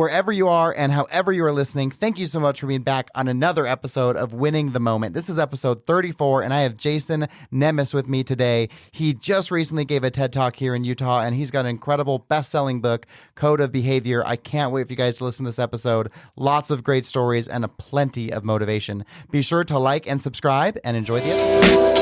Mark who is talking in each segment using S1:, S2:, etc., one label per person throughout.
S1: Wherever you are and however you are listening, thank you so much for being back on another episode of Winning the Moment. This is episode 34, and I have Jason Nemes with me today. He just recently gave a TED Talk here in Utah, and he's got an incredible best-selling book, Code of Behavior. I can't wait for you guys to listen to this episode. Lots of great stories and a plenty of motivation. Be sure to like and subscribe and enjoy the episode.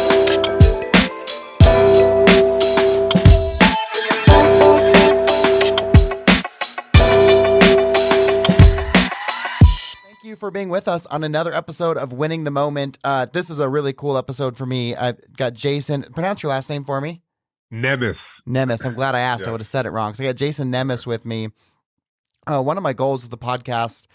S1: Thank you for being with us on another episode of Winning the Moment. This is a really cool episode for me. I've got Jason. Pronounce your last name for me.
S2: Nemes.
S1: Nemes. I'm glad I asked.
S2: Yes.
S1: I would have said it wrong. So I got Jason Nemes with me. One of my goals with the podcast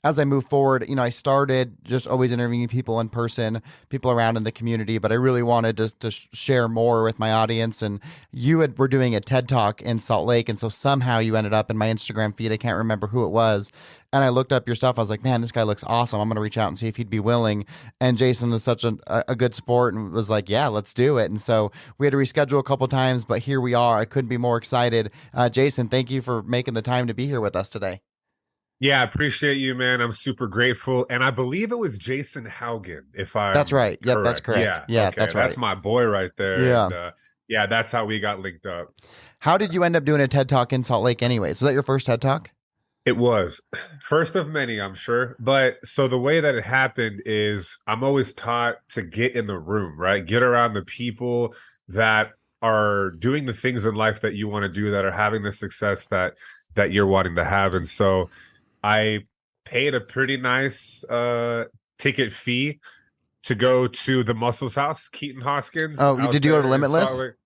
S1: as I move forward, I started just always interviewing people in person, people around in the community, but I really wanted to share more with my audience. And you were doing a TED Talk in Salt Lake, and so somehow you ended up in my Instagram feed. I can't remember who it was. And I looked up your stuff. I was like, man, this guy looks awesome. I'm going to reach out and see if he'd be willing. And Jason was such a good sport and was like, yeah, let's do it. And so we had to reschedule a couple times, but here we are. I couldn't be more excited. Jason, thank you for making the time to be here with us today.
S2: Yeah, I appreciate you, man. I'm super grateful. And I believe it was Jason Haugen,
S1: That's right. Yep, that's correct. Yeah,
S2: okay.
S1: That's right.
S2: That's my boy right there.
S1: Yeah.
S2: And, that's how we got linked up.
S1: How did you end up doing a TED Talk in Salt Lake anyways? Was that your first TED Talk?
S2: It was. First of many, I'm sure. But so the way that it happened is I'm always taught to get in the room, right? Get around the people that are doing the things in life that you want to do, that are having the success that you're wanting to have. And so I paid a pretty nice ticket fee to go to the Muscles House, Keaton Hoskins.
S1: Oh, did you go to Limitless?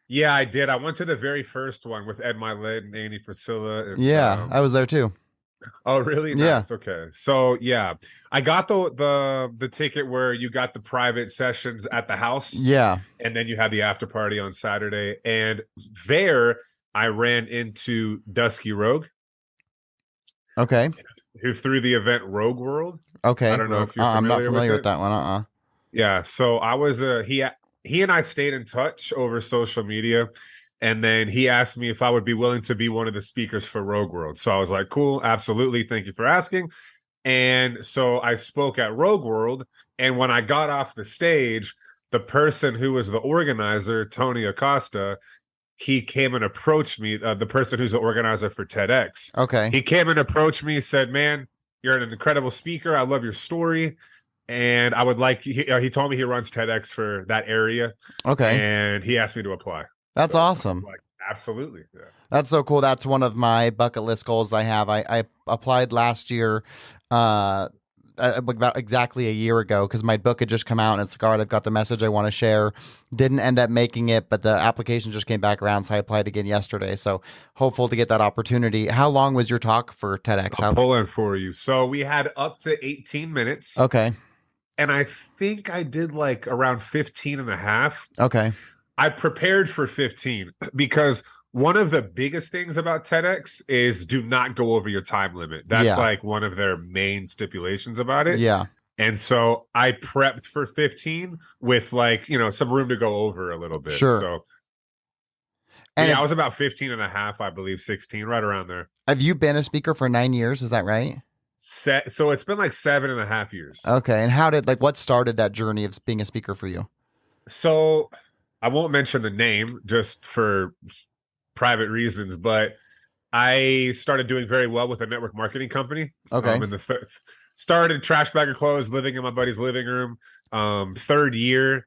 S2: Yeah, I did. I went to the very first one with Ed Milet and Annie Priscilla. And,
S1: yeah, I was there too.
S2: Oh, really? Nice. Yeah. Okay. So yeah, I got the ticket where you got the private sessions at the house.
S1: Yeah,
S2: and then you had the after party on Saturday, and there I ran into Dusky Rogue.
S1: Okay.
S2: Who threw the event Rogue World.
S1: Okay.
S2: I don't know if you're
S1: I'm not familiar
S2: with
S1: that one.
S2: Yeah. So I was he and I stayed in touch over social media, and then he asked me if I would be willing to be one of the speakers for Rogue World. So I was like, cool, absolutely, thank you for asking. And so I spoke at Rogue World, and when I got off the stage, the person who was the organizer, Tony Acosta, he came and approached me, the person who's the organizer for TEDx.
S1: Okay.
S2: He came and approached me, said, man, you're an incredible speaker. I love your story. And I would like, he told me he runs TEDx for that area.
S1: Okay.
S2: And he asked me to apply.
S1: That's awesome.
S2: Like, absolutely. Yeah.
S1: That's so cool. That's one of my bucket list goals I have. I applied last year, about exactly a year ago, because my book had just come out and it's like, all right, I've got the message I want to share. Didn't end up making it, but the application just came back around, so I applied again yesterday. So hopeful to get that opportunity. How long was your talk for TEDx?
S2: I'll pull in for you. So we had up to 18 minutes.
S1: Okay.
S2: And I think I did like around 15 and a half.
S1: Okay.
S2: I prepared for 15 because one of the biggest things about TEDx is do not go over your time limit. That's like one of their main stipulations about it.
S1: Yeah.
S2: And so I prepped for 15 with some room to go over a little bit.
S1: Sure.
S2: So
S1: and
S2: I was about 15 and a half, I believe 16, right around there.
S1: Have you been a speaker for 9 years? Is that right?
S2: So it's been like 7.5 years.
S1: Okay. And what started that journey of being a speaker for you?
S2: So I won't mention the name just for private reasons, but I started doing very well with a network marketing company.
S1: Okay.
S2: Started trash bag of clothes, living in my buddy's living room. Third year,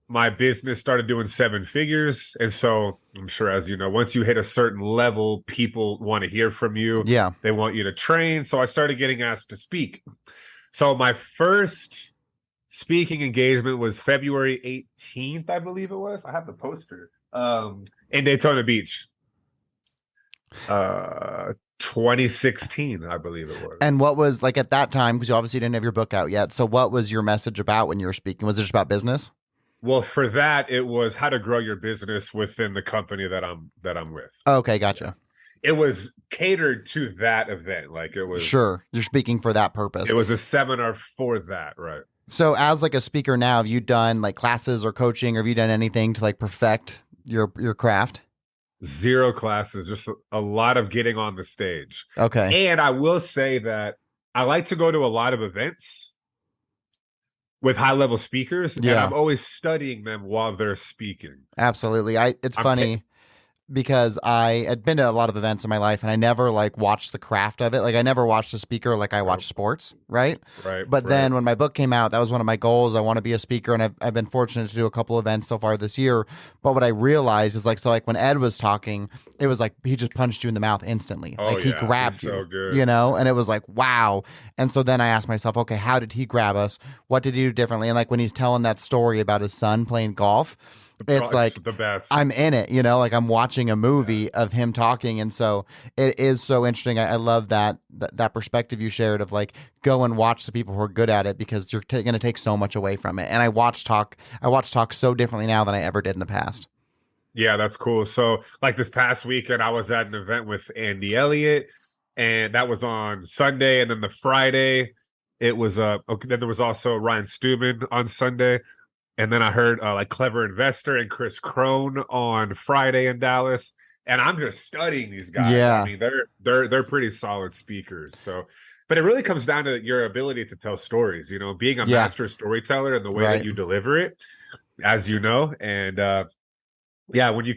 S2: my business started doing 7 figures. And so I'm sure, as you know, once you hit a certain level, people want to hear from you.
S1: Yeah.
S2: They want you to train. So I started getting asked to speak. So my first speaking engagement was February 18th, I believe it was. I have the poster. In Daytona Beach. 2016, I believe it was.
S1: And what was, like, at that time, because you obviously didn't have your book out yet, so what was your message about when you were speaking? Was it just about business?
S2: Well, for that, it was how to grow your business within the company that I'm with.
S1: Okay, gotcha.
S2: It was catered to that event. Like, it was...
S1: Sure, you're speaking for that purpose.
S2: It was a seminar for that, right?
S1: So as like a speaker now, have you done like classes or coaching, or have you done anything to like perfect your craft?
S2: Zero classes, just a lot of getting on the stage.
S1: Okay.
S2: And I will say that I like to go to a lot of events with high level speakers, and
S1: Yeah,
S2: I'm always studying them while they're speaking.
S1: absolutely. It's
S2: I'm
S1: funny because I had been to a lot of events in my life and I never like watched the craft of it. Like I never watched a speaker like I watch sports, right?
S2: right,
S1: But
S2: right.
S1: then when my book came out, that was one of my goals. I want to be a speaker and I've been fortunate to do a couple events so far this year. But what I realized is like, so like when Ed was talking, it was like he just punched you in the mouth instantly.
S2: Oh
S1: Like he
S2: yeah, he's
S1: grabbed
S2: so
S1: you,
S2: good.
S1: you know,
S2: Yeah.
S1: and it was like, wow. And so then I asked myself, okay, how did he grab us? What did he do differently? And like when he's telling that story about his son playing golf, it's
S2: It's
S1: like
S2: the best.
S1: I'm in it, you know, like I'm watching a
S2: Yeah.
S1: movie of him talking. And so it is so interesting. I love that perspective you shared of like, go and watch the people who are good at it because you're going to take so much away from it. And I watch talk so differently now than I ever did in the past.
S2: Yeah, that's cool. So, like this past weekend, I was at an event with Andy Elliott, and that was on Sunday. And then the Friday, it was okay, then there was also Ryan Stewman on Sunday. And then I heard like Clever Investor and Chris Crone on Friday in Dallas. And I'm just studying these guys. I
S1: Yeah.
S2: mean, they're pretty solid speakers. So, but it really comes down to your ability to tell stories, you know, being a
S1: Yeah.
S2: master storyteller and the way that
S1: Right.
S2: you deliver it, as you know. And yeah, when you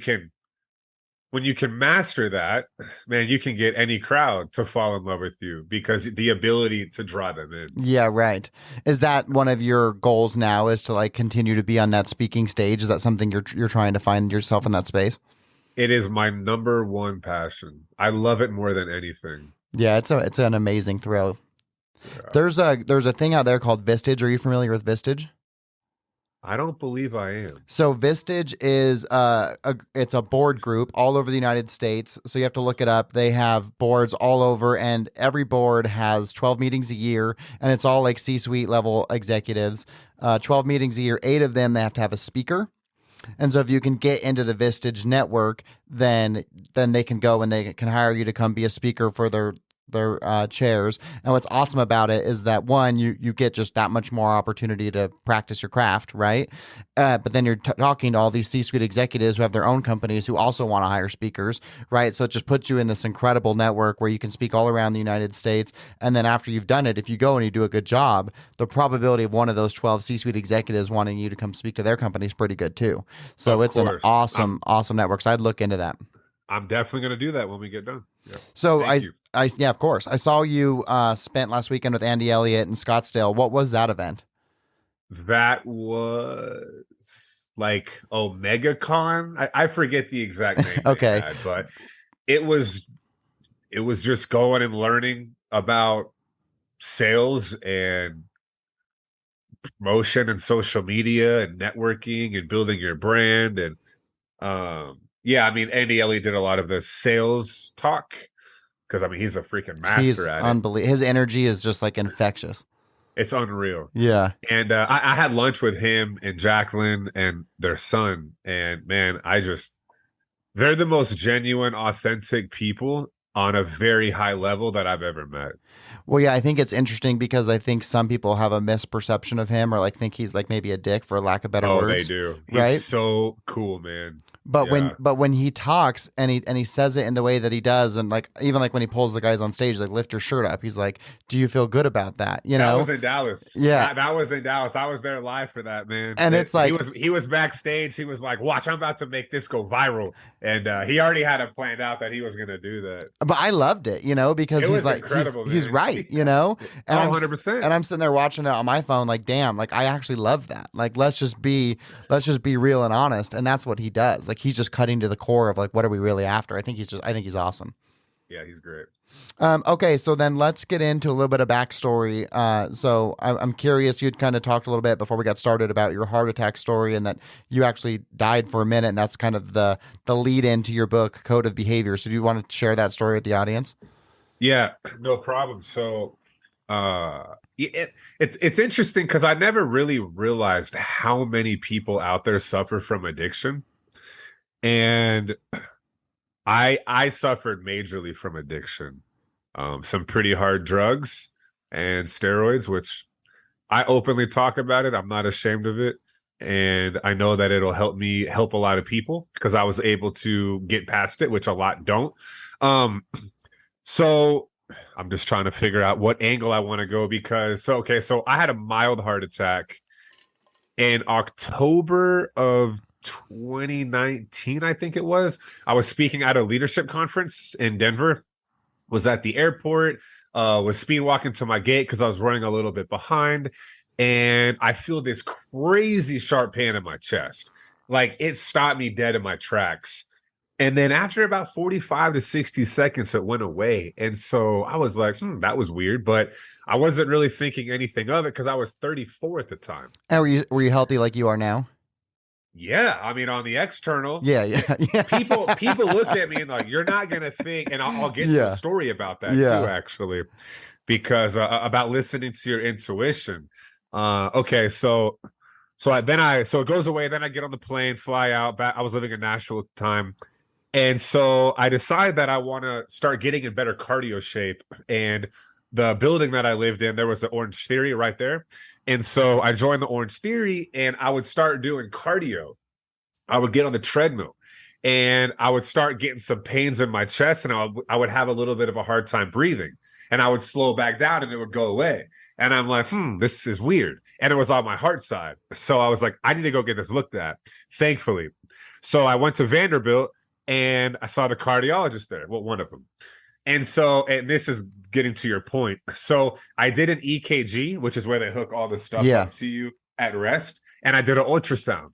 S2: can master that, man, you can get any crowd to fall in love with you because the ability to draw them in.
S1: Yeah. Right. Is that one of your goals now is to like continue to be on that speaking stage? Is that something you're trying to find yourself in that space?
S2: It is my number one passion. I love it more than anything.
S1: Yeah. It's an amazing thrill.
S2: Yeah.
S1: There's a thing out there called Vistage. Are you familiar with Vistage?
S2: I don't believe I am.
S1: So Vistage is it's a board group all over the United States. So you have to look it up. They have boards all over, and every board has 12 meetings a year, and it's all like C-suite level executives. 12 meetings a year. 8 of them they have to have a speaker. And so if you can get into the Vistage network, then they can go and they can hire you to come be a speaker for their chairs. And what's awesome about it is that one, you get just that much more opportunity to practice your craft, right? But then you're talking to all these C-suite executives who have their own companies who also want to hire speakers, right? So it just puts you in this incredible network where you can speak all around the United States. And then after you've done it, if you go and you do a good job, the probability of one of those 12 C-suite executives wanting you to come speak to their company is pretty good too. So
S2: Of
S1: it's an
S2: course.
S1: awesome network. So I'd look into that.
S2: I'm definitely going to do that when we get done. Yeah.
S1: So
S2: Thank you.
S1: yeah, of course. I saw you spent last weekend with Andy Elliott in Scottsdale. What was that event?
S2: That was like OmegaCon. I forget the exact name they
S1: Okay.
S2: had, but it was it was just going and learning about sales and promotion and social media and networking and building your brand. And yeah, I mean, Andy Elliott did a lot of the sales talk because I mean he's a freaking
S1: He's
S2: master at it.
S1: unbelievable. His energy is just like infectious.
S2: It's unreal.
S1: Yeah.
S2: And I had lunch with him and Jacqueline and their son, and man, they're the most genuine, authentic people on a very high level that I've ever met.
S1: Well, yeah, I think it's interesting because I think some people have a misperception of him or like think he's like maybe a dick for lack of better
S2: Oh, they
S1: words,
S2: do. He's
S1: right?
S2: so cool, man.
S1: But
S2: Yeah.
S1: when he talks and he says it in the way that he does, and like even like when he pulls the guys on stage, like lift your shirt up, he's like, "Do you feel good about that?" You
S2: That
S1: know?
S2: was in Dallas.
S1: Yeah.
S2: That was in Dallas. I was there live for that, man.
S1: And it's like
S2: He was backstage. He was like, "Watch, I'm about to make this go viral," and he already had it planned out that he was going to do that.
S1: but I loved it, you know, because
S2: It
S1: he's
S2: was
S1: like
S2: incredible,
S1: he's
S2: man.
S1: right, you know,
S2: Oh,
S1: and
S2: 100%.
S1: and I'm sitting there watching it on my phone, like, damn, like I actually love that. Like, let's just be real and honest, and that's what he does. Like, he's just cutting to the core of like, what are we really after? I think he's awesome.
S2: Yeah, he's great.
S1: Okay, so then let's get into a little bit of backstory. So I'm curious. You'd kind of talked a little bit before we got started about your heart attack story, and that you actually died for a minute, and that's kind of the lead into your book, Code of Behavior. So do you want to share that story with the audience?
S2: Yeah, no problem. So, it's interesting because I never really realized how many people out there suffer from addiction, and I suffered majorly from addiction. Some pretty hard drugs and steroids, which I openly talk about it. I'm not ashamed of it. and I know that it'll help me help a lot of people because I was able to get past it, which a lot don't. So I'm just trying to figure out what angle I want to go because so I had a mild heart attack in October of 2019, I think it was. I was speaking at a leadership conference in Denver, was at the airport, was speed walking to my gate because I was running a little bit behind. And I feel this crazy sharp pain in my chest. Like it stopped me dead in my tracks. And then after about 45 to 60 seconds, it went away. And so I was like, that was weird. But I wasn't really thinking anything of it because I was 34 at the time.
S1: And were you healthy like you are now?
S2: Yeah, I mean, on the external,
S1: Yeah.
S2: people look at me and like, you're not gonna think, and I'll get to a story about that too, actually, because about listening to your intuition. Okay, so it goes away. Then I get on the plane, fly out. Back, I was living in Nashville at the time, and so I decide that I want to start getting in better cardio shape. And the building that I lived in, there was the Orange Theory right there. And so I joined the Orange Theory and I would start doing cardio. I would get on the treadmill and I would start getting some pains in my chest and I would have a little bit of a hard time breathing. And I would slow back down and it would go away. And I'm like, this is weird. And it was on my heart side. So I was like, I need to go get this looked at, thankfully. So I went to Vanderbilt and I saw the cardiologist there. Well, one of them. And so, and this is getting to your point. So I did an EKG, which is where they hook all this stuff up to you at rest. And I did an ultrasound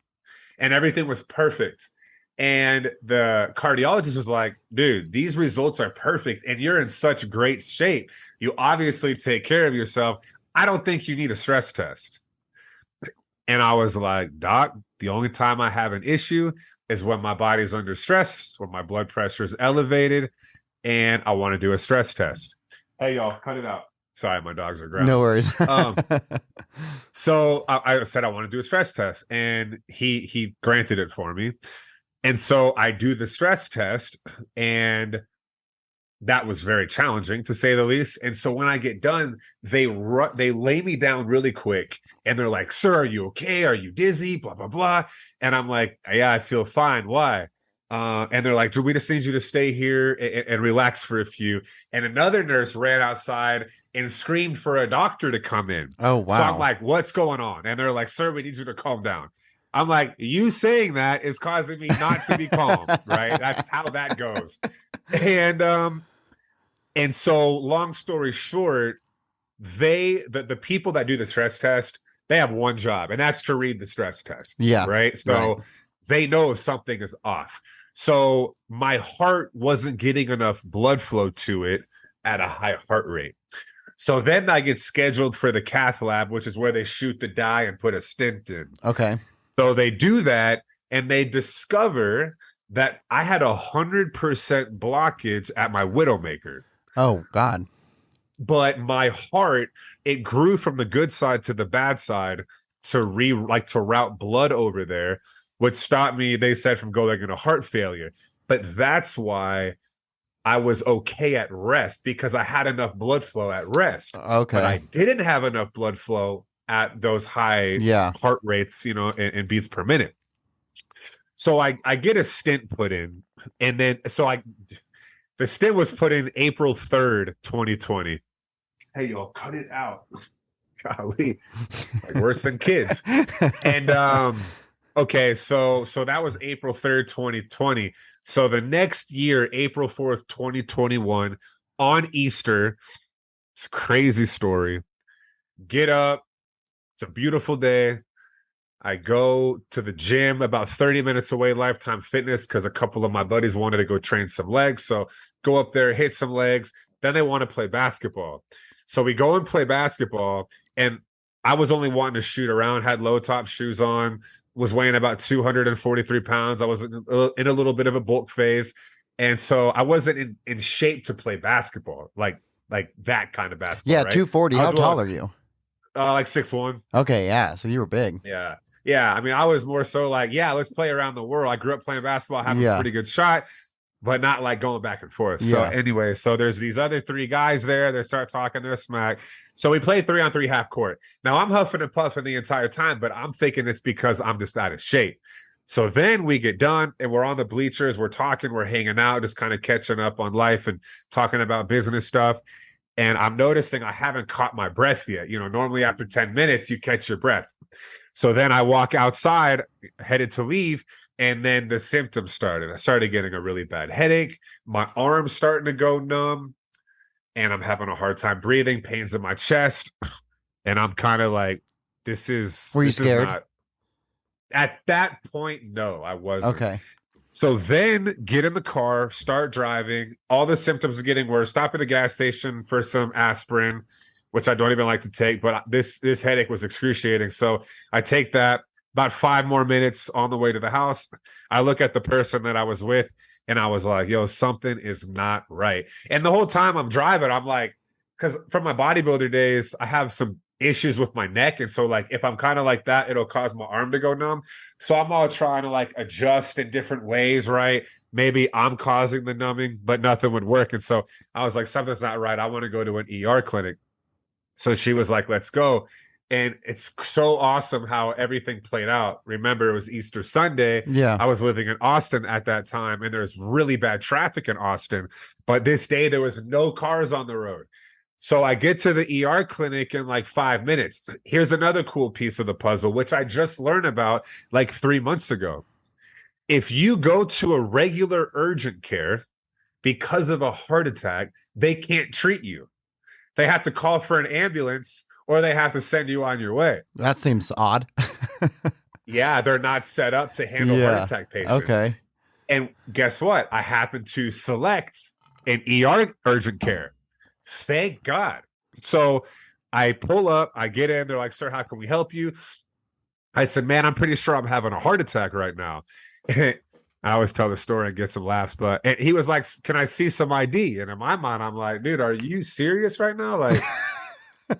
S2: and everything was perfect. And the cardiologist was like, dude, these results are perfect and you're in such great shape. You obviously take care of yourself. I don't think you need a stress test. And I was like, doc, the only time I have an issue is when my body's under stress, when my blood pressure is elevated, and I want to do a stress test. Hey, y'all, cut it out. Sorry, my dogs are growling.
S1: No worries.
S2: So I said I want to do a stress test, and he granted it for me. And so I do the stress test, and that was very challenging to say the least. And so when I get done, they lay me down really quick, and they're like, "Sir, are you okay? Are you dizzy? Blah blah blah." And I'm like, "Yeah, I feel fine. Why?" And they're like, "Do we just need you to stay here and relax for a few?" And another nurse ran outside and screamed for a doctor to come in.
S1: Oh, wow.
S2: So I'm like, what's going on? And they're like, "Sir, we need you to calm down." I'm like, you saying that is causing me not to be calm, right? That's how that goes. And so long story short, the people that do the stress test, they have one job, and that's to read the stress test.
S1: Yeah.
S2: Right. So they know if something is off. So my heart wasn't getting enough blood flow to it at a high heart rate. So then I get scheduled for the cath lab, which is where they shoot the dye and put a stent in.
S1: Okay.
S2: So they do that and they discover that I had 100% blockage at my widowmaker.
S1: Oh, God.
S2: But my heart, it grew from the good side to the bad side to route blood over there, which stopped me, they said, from going into heart failure. But that's why I was okay at rest, because I had enough blood flow at rest.
S1: Okay.
S2: But I didn't have enough blood flow at those high heart rates, and beats per minute. So I get a stent put in, and then the stent was put in April 3rd, 2020. Hey, y'all, cut it out. Golly, like worse than kids. And okay, so that was April 3rd, 2020. So the next year, April 4th, 2021, on Easter, it's a crazy story. Get up. It's a beautiful day. I go to the gym about 30 minutes away, Lifetime Fitness, because a couple of my buddies wanted to go train some legs. So go up there, hit some legs. Then they want to play basketball. So we go and play basketball, and I was only wanting to shoot around, had low top shoes on, was weighing about 243 pounds. I was in a little bit of a bulk phase. And so I wasn't in shape to play basketball, like that kind of basketball.
S1: Yeah,
S2: right?
S1: 240. How tall are you?
S2: Like 6'1".
S1: Okay, yeah. So you were big.
S2: Yeah. Yeah. I mean, I was more so like, yeah, let's play around the world. I grew up playing basketball, having a pretty good shot. but not like going back and forth. So
S1: Yeah.
S2: anyway, so there's these other three guys there. They start talking their smack. So we play 3-on-3 half court. Now I'm huffing and puffing the entire time, but I'm thinking it's because I'm just out of shape. So then we get done and we're on the bleachers. We're talking, we're hanging out, just kind of catching up on life and talking about business stuff. And I'm noticing I haven't caught my breath yet. You know, normally after 10 minutes, you catch your breath. So then I walk outside, headed to leave, and then the symptoms started. I started getting a really bad headache. My arm's starting to go numb, and I'm having a hard time breathing, pains in my chest. And I'm kind of like, this is.
S1: Were you
S2: this
S1: scared?
S2: Is not... At that point, no, I wasn't.
S1: Okay.
S2: So then get in the car, start driving. All the symptoms are getting worse. Stop at the gas station for some aspirin, which I don't even like to take, but this headache was excruciating. So I take that. About 5 more minutes on the way to the house, I look at the person that I was with, and I was like, yo, something is not right. And the whole time I'm driving, I'm like, because from my bodybuilder days, I have some issues with my neck. And so like, if I'm kind of like that, it'll cause my arm to go numb. So I'm all trying to like adjust in different ways, right? Maybe I'm causing the numbing, but nothing would work. And so I was like, something's not right. I want to go to an ER clinic. So she was like, let's go. And it's so awesome how everything played out. Remember, it was Easter Sunday.
S1: Yeah.
S2: I was living in Austin at that time, and there's really bad traffic in Austin. But this day, there was no cars on the road. So I get to the ER clinic in like 5 minutes. Here's another cool piece of the puzzle, which I just learned about like 3 months ago. If you go to a regular urgent care because of a heart attack, they can't treat you. They have to call for an ambulance, or they have to send you on your way.
S1: That seems odd.
S2: Yeah, they're not set up to handle heart attack patients.
S1: Okay.
S2: And guess what? I happened to select an ER urgent care. Thank God. So I pull up, I get in. They're like, sir, how can we help you? I said, man, I'm pretty sure I'm having a heart attack right now. I always tell the story and get some laughs, and he was like, can I see some ID? And in my mind, I'm like, dude, are you serious right now? Like,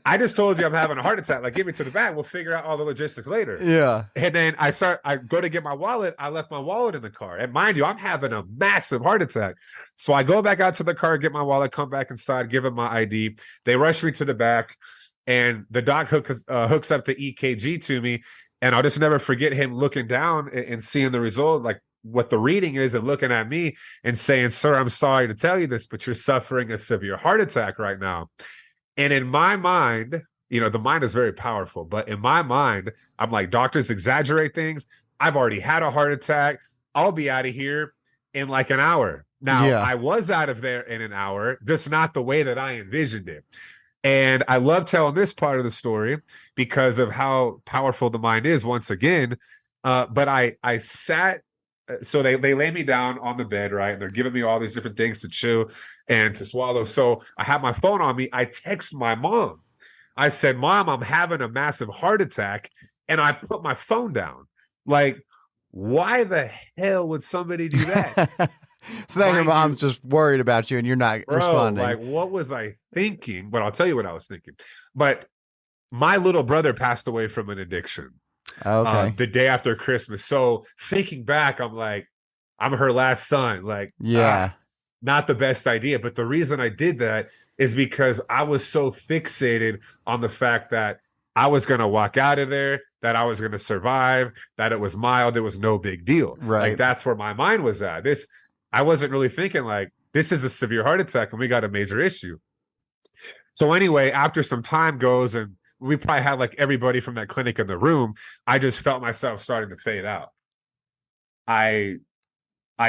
S2: I just told you I'm having a heart attack. Like, give me to the back. We'll figure out all the logistics later.
S1: Yeah.
S2: And then I go to get my wallet. I left my wallet in the car. And mind you, I'm having a massive heart attack. So I go back out to the car, get my wallet, come back inside, give him my ID. They rush me to the back, and the doc hooks up the EKG to me. And I'll just never forget him looking down and seeing the result, like what the reading is, and looking at me and saying, sir, I'm sorry to tell you this, but you're suffering a severe heart attack right now. And in my mind, you know, the mind is very powerful, but in my mind, I'm like, doctors exaggerate things. I've already had a heart attack. I'll be out of here in like an hour. Now,
S1: Yeah.
S2: I was out of there in an hour, just not the way that I envisioned it. And I love telling this part of the story because of how powerful the mind is once again. But I sat, so they lay me down on the bed, right? And they're giving me all these different things to chew and to swallow. So I have my phone on me. I text my mom. I said, Mom, I'm having a massive heart attack. And I put my phone down. Like, why the hell would somebody do that?
S1: So now your mom's just worried about you and you're not responding.
S2: Like, what was I thinking? But I'll tell you what I was thinking. But my little brother passed away from an addiction.
S1: Okay.
S2: The day after Christmas. So thinking back, I'm like, I'm her last son. Like,
S1: Yeah.
S2: not the best idea. But the reason I did that is because I was so fixated on the fact that I was going to walk out of there, that I was going to survive, that it was mild, it was no big deal.
S1: Right.
S2: Like, that's where my mind was at. I wasn't really thinking like, this is a severe heart attack and we got a major issue. So anyway, after some time goes and we probably had like everybody from that clinic in the room, I just felt myself starting to fade out. I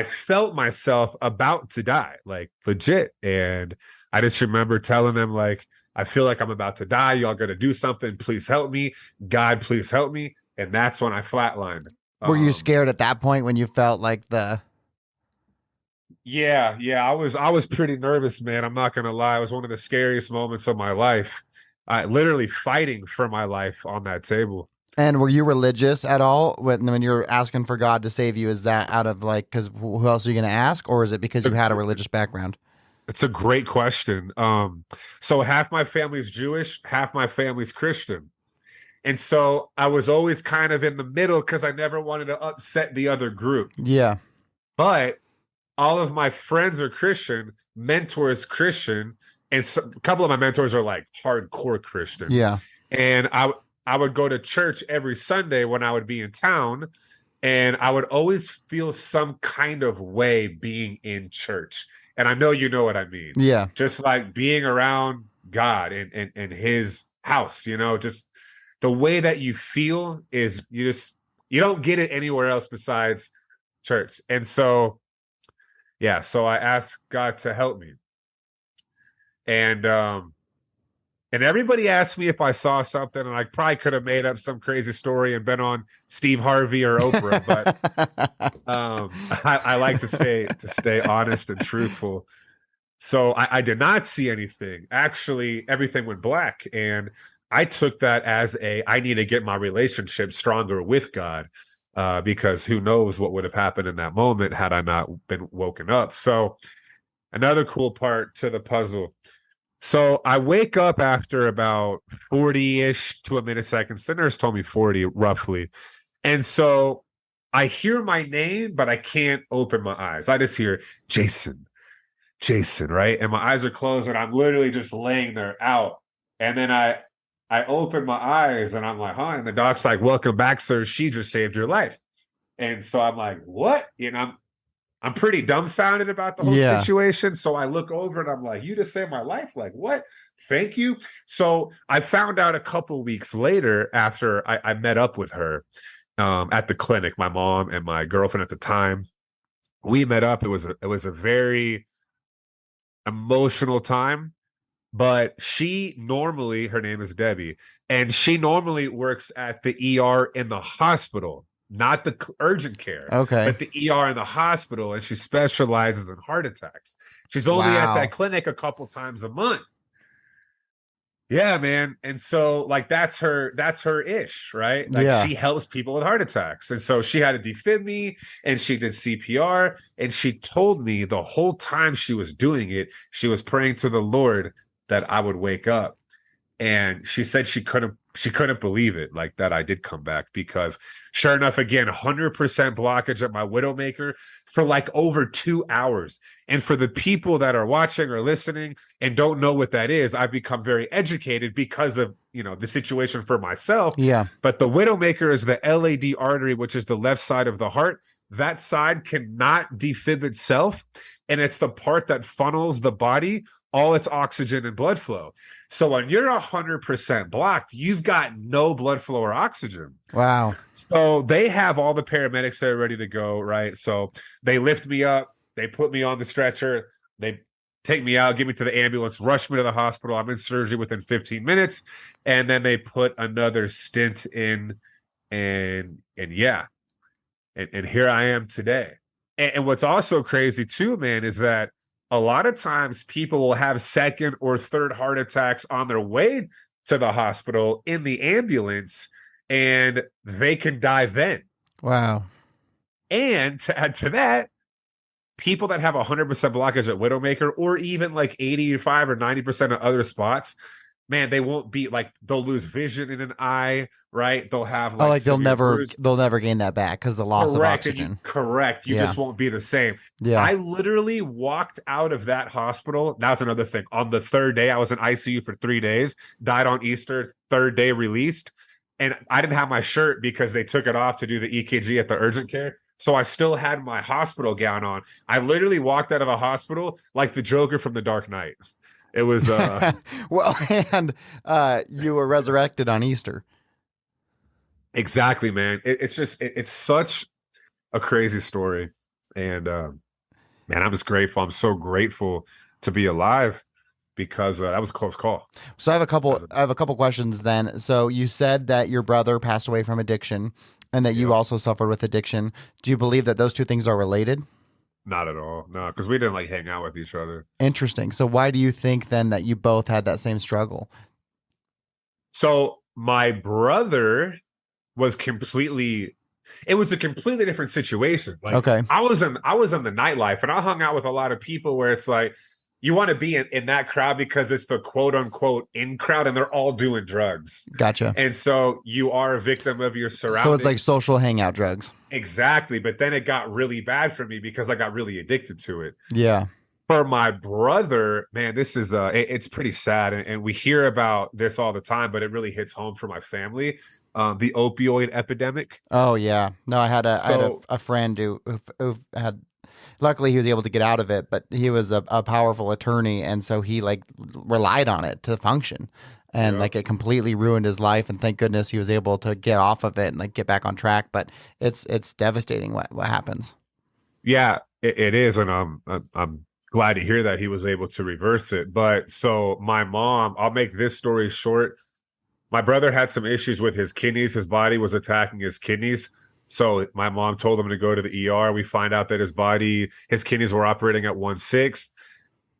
S2: felt myself about to die, like legit. And I just remember telling them, like, I feel like I'm about to die. Y'all got to do something. Please help me. God, please help me. And that's when I flatlined.
S1: Were you scared at that point when you felt like the...
S2: Yeah, I was pretty nervous, man. I'm not gonna lie. It was one of the scariest moments of my life. I literally fighting for my life on that table.
S1: And were you religious at all when you're asking for God to save you? Is that out of like, because who else are you going to ask? Or is it because you had a religious background?
S2: It's a great question. So half my family's Jewish, half my family's Christian. And so I was always kind of in the middle because I never wanted to upset the other group.
S1: Yeah.
S2: But all of my friends are Christian, mentors Christian, and a couple of my mentors are like hardcore Christian.
S1: Yeah.
S2: And I would go to church every Sunday when I would be in town, and I would always feel some kind of way being in church. And I know you know what I mean.
S1: Yeah.
S2: Just like being around God and his house, just the way that you feel is you don't get it anywhere else besides church. And so, yeah, so I asked God to help me. And everybody asked me if I saw something, and I probably could have made up some crazy story and been on Steve Harvey or Oprah, but I like to stay honest and truthful. So I did not see anything. Actually, everything went black, and I took that as I need to get my relationship stronger with God, because who knows what would have happened in that moment had I not been woken up. So another cool part to the puzzle. So I wake up after about 40-ish to a millisecond. The nurse told me 40 roughly. And so I hear my name, but I can't open my eyes. I just hear Jason, right? And my eyes are closed and I'm literally just laying there out. And then I open my eyes and I'm like, huh? And the doc's like, welcome back, sir. She just saved your life. And so I'm like, what? I'm pretty dumbfounded about the whole situation. So I look over and I'm like, you just saved my life? Like, what? Thank you. So I found out a couple weeks later after I met up with her at the clinic, my mom and my girlfriend at the time. We met up. It was a very emotional time. But her name is Debbie, and she normally works at the ER in the hospital, not the urgent care, but the ER in the hospital, and she specializes in heart attacks. She's only at that clinic a couple times a month. Yeah, man. And so like that's her ish, right? Like she helps people with heart attacks. And so she had to defib me and she did CPR, and she told me the whole time she was doing it, she was praying to the Lord that I would wake up. And she said she couldn't believe it, like that I did come back, because sure enough, again, 100% blockage at my widowmaker for like over 2 hours. And for the people that are watching or listening and don't know what that is, I've become very educated because of, the situation for myself.
S1: Yeah.
S2: But the widowmaker is the LAD artery, which is the left side of the heart. That side cannot defib itself. And it's the part that funnels the body all its oxygen and blood flow. So when you're 100% blocked, you've got no blood flow or oxygen.
S1: Wow.
S2: So they have all the paramedics there ready to go, right? So they lift me up, they put me on the stretcher, they take me out, get me to the ambulance, rush me to the hospital. I'm in surgery within 15 minutes. And then they put another stent in, and here I am today. And what's also crazy too, man, is that a lot of times people will have second or third heart attacks on their way to the hospital in the ambulance, and they can die then.
S1: Wow.
S2: And to add to that, people that have 100% blockage at widowmaker, or even like 85 or 90% of other spots, man, they won't be like, they'll lose vision in an eye, right? They'll have like,
S1: they'll never gain that back because the loss of oxygen.
S2: You just won't be the same.
S1: Yeah.
S2: I literally walked out of that hospital. That's another thing. On the third day, I was in ICU for 3 days, died on Easter, third day released. And I didn't have my shirt because they took it off to do the EKG at the urgent care. So I still had my hospital gown on. I literally walked out of the hospital like the Joker from The Dark Knight. It was
S1: well, and you were resurrected on Easter.
S2: Exactly, man. It's such a crazy story, and man, I'm just grateful. I'm so grateful to be alive, because that was a close call.
S1: So I have a couple questions then. So you said that your brother passed away from addiction, and that you also suffered with addiction. Do you believe that those two things are related?
S2: Not at all. No, because we didn't like hang out with each other.
S1: Interesting. So why do you think then that you both had that same struggle?
S2: So my brother was a completely different situation. Like,
S1: okay.
S2: I was in the nightlife, and I hung out with a lot of people where it's like, you want to be in that crowd because it's the quote unquote in crowd and they're all doing drugs.
S1: Gotcha.
S2: And so you are a victim of your
S1: So it's like
S2: surroundings.
S1: social hangout drugs.
S2: Exactly. But then it got really bad for me because I got really addicted to it.
S1: Yeah.
S2: For my brother, man, this is it's pretty sad, and we hear about this all the time, but it really hits home for my family. The opioid epidemic.
S1: Oh yeah. No, I had
S2: So
S1: a friend who had, luckily he was able to get out of it, but he was a powerful attorney, and so he like relied on it to function. And
S2: yeah,
S1: like it completely ruined his life, and thank goodness he was able to get off of it and like get back on track. But it's devastating what happens.
S2: yeah, it is, and I'm glad to hear that he was able to reverse it. But so my mom, I'll make this story short. My brother had some issues with his kidneys. His body was attacking his kidneys. So my mom told him to go to the ER. We find out that his kidneys were operating at 1/6.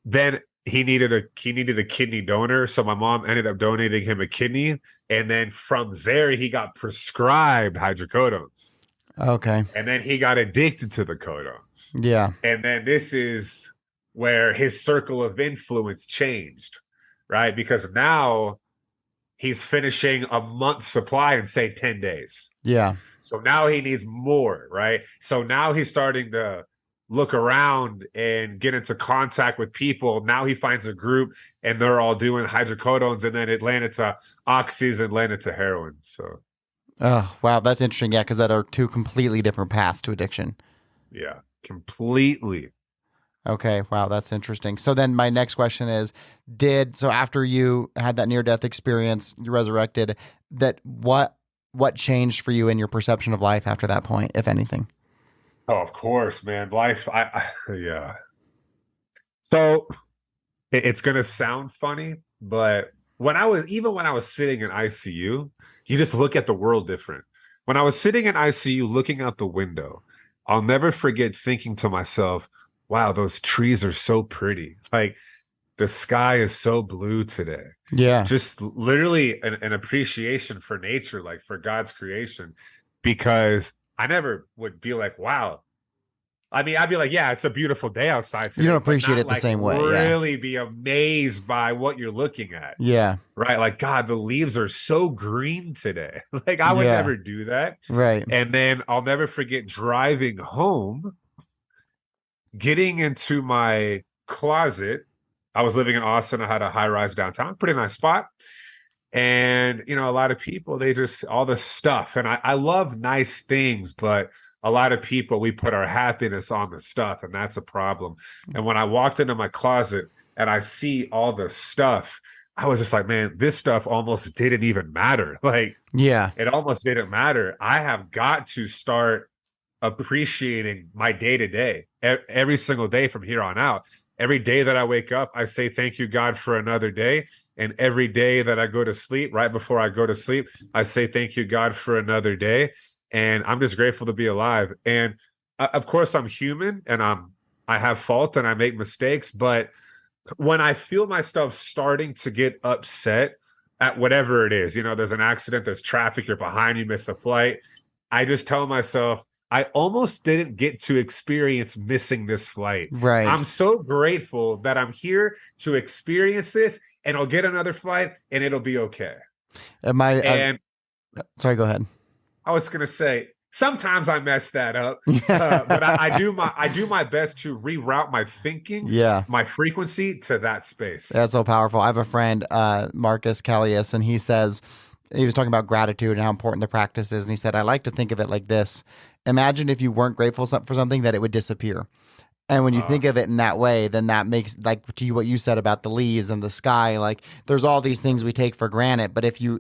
S2: Then he needed a kidney donor. So my mom ended up donating him a kidney. And then from there, he got prescribed hydrocodones.
S1: Okay.
S2: And then he got addicted to the codones.
S1: Yeah.
S2: And then this is where his circle of influence changed, right? Because now he's finishing a month supply in say 10 days.
S1: Yeah.
S2: So now he needs more, right? So now he's starting to look around and get into contact with people. Now he finds a group and they're all doing hydrocodones, and then it landed to oxys and landed to heroin. So
S1: Oh, wow. That's interesting. Yeah. Because that are two completely different paths to addiction.
S2: yeah, completely.
S1: Okay. Wow. That's interesting. So then my next question is, so after you had that near death experience, you resurrected, that what changed for you in your perception of life after that point, if anything?
S2: Oh, of course, man. Life, yeah. So it's gonna sound funny, but when I was sitting in ICU, you just look at the world different. When I was sitting in ICU looking out the window, I'll never forget thinking to myself, wow, those trees are so pretty. Like the sky is so blue today.
S1: Yeah.
S2: Just literally an appreciation for nature, like for God's creation, because I never would be like, wow, I mean, I'd be like, yeah, it's a beautiful day outside
S1: You don't
S2: today, but
S1: appreciate
S2: not
S1: it the
S2: like
S1: same way. Yeah.
S2: really be amazed by what you're looking at.
S1: Yeah.
S2: Right. Like, God, the leaves are so green today. Like, I would
S1: Yeah.
S2: never do that.
S1: Right.
S2: And then I'll never forget driving home, getting into my closet. I was living in Austin. I had a high rise downtown, pretty nice spot. And, a lot of people, they just, all the stuff. And I love nice things, but a lot of people, we put our happiness on the stuff, and that's a problem. And when I walked into my closet and I see all the stuff, I was just like, man, this stuff almost didn't even matter. Like,
S1: Yeah.
S2: it almost didn't matter. I have got to start appreciating my day to day every single day from here on out. Every day that I wake up, I say, thank you, God, for another day. And every day that I go to sleep, right before I go to sleep, I say, thank you, God, for another day. And I'm just grateful to be alive. And of course, I'm human and I have fault and I make mistakes. But when I feel myself starting to get upset at whatever it is, there's an accident, there's traffic, you're behind, you miss a flight, I just tell myself, I almost didn't get to experience missing this flight.
S1: Right.
S2: I'm so grateful that I'm here to experience this, and I'll get another flight and it'll be okay.
S1: My
S2: And
S1: sorry, go ahead.
S2: I was going to say, sometimes I mess that up,
S1: Yeah.
S2: but I do my best to reroute my thinking,
S1: Yeah.
S2: my frequency to that space.
S1: That's so powerful. I have a friend, Marcus Callius, and he says, he was talking about gratitude and how important the practice is. And he said, I like to think of it like this. Imagine if you weren't grateful for something, that it would disappear. And when you think of it in that way, then that makes, like to you, what you said about the leaves and the sky, like there's all these things we take for granted. But if you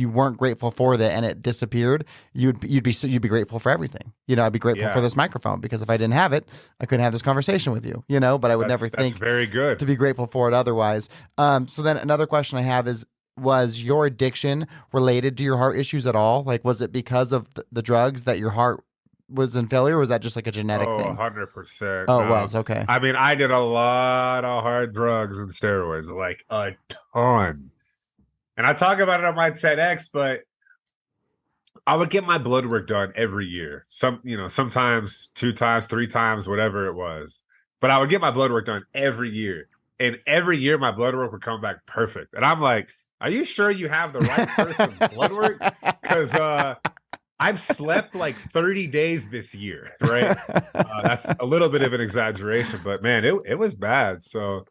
S1: weren't grateful for that and it disappeared, you'd be grateful for everything. I'd be grateful for this microphone, because if I didn't have it, I couldn't have this conversation with you. But I would never think
S2: very good
S1: to be grateful for it otherwise. So then another question I have is, was your addiction related to your heart issues at all? Like, was it because of the drugs that your heart was in failure, or was that just like a genetic thing?
S2: 100%.
S1: Oh, it was. Okay.
S2: I mean, I did a lot of hard drugs and steroids, like a ton. And I talk about it on my TEDx, but I would get my blood work done every year. Sometimes 2 times, 3 times, whatever it was. But I would get my blood work done every year. And every year my blood work would come back perfect. And I'm like, are you sure you have the right person's blood work? Because I've slept like 30 days this year, right? That's a little bit of an exaggeration, but man, it was bad. So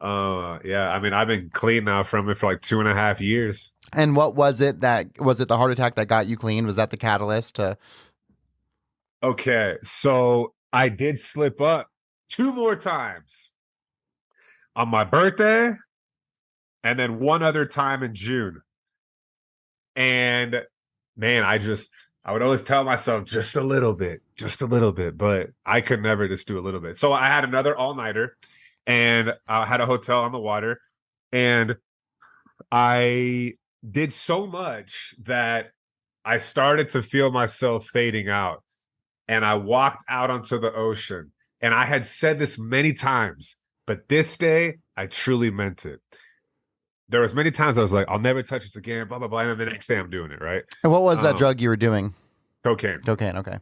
S2: yeah, I mean, I've been clean now from it for like 2.5 years.
S1: And what was it the heart attack that got you clean? Was that the catalyst to?
S2: Okay, so I did slip up 2 more times on my birthday and then one other time in June. And man, I would always tell myself just a little bit, but I could never just do a little bit. So I had another all-nighter and I had a hotel on the water, and I did so much that I started to feel myself fading out. And I walked out onto the ocean. And I had said this many times, but this day I truly meant it. There was many times I was like, I'll never touch this again, blah, blah, blah. And then the next day I'm doing it, right?
S1: And what was that drug you were doing?
S2: Cocaine.
S1: Cocaine, okay.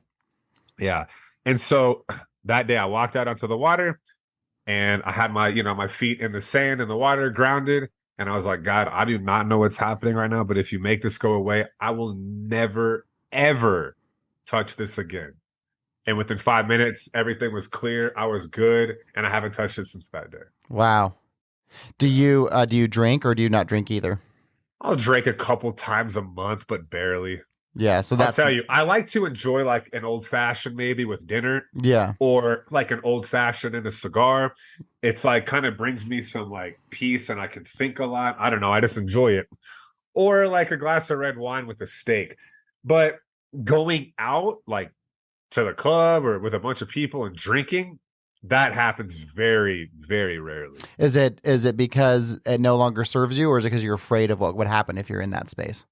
S2: Yeah. And so that day I walked out onto the water and I had my feet in the sand and the water, grounded. And I was like, God, I do not know what's happening right now, but if you make this go away, I will never, ever touch this again. And within 5 minutes, everything was clear. I was good, and I haven't touched it since that day.
S1: Wow. Do you drink, or do you not drink either?
S2: I'll drink a couple times a month, but barely.
S1: Yeah, so
S2: I'll tell you, I like to enjoy like an old fashioned maybe with dinner.
S1: Yeah.
S2: Or like an old fashioned and a cigar. It's like kind of brings me some like peace, and I can think a lot. I don't know. I just enjoy it. Or like a glass of red wine with a steak. But going out like to the club or with a bunch of people and drinking, that happens very, very rarely.
S1: Is it because it no longer serves you, or is it because you're afraid of what would happen if you're in that space?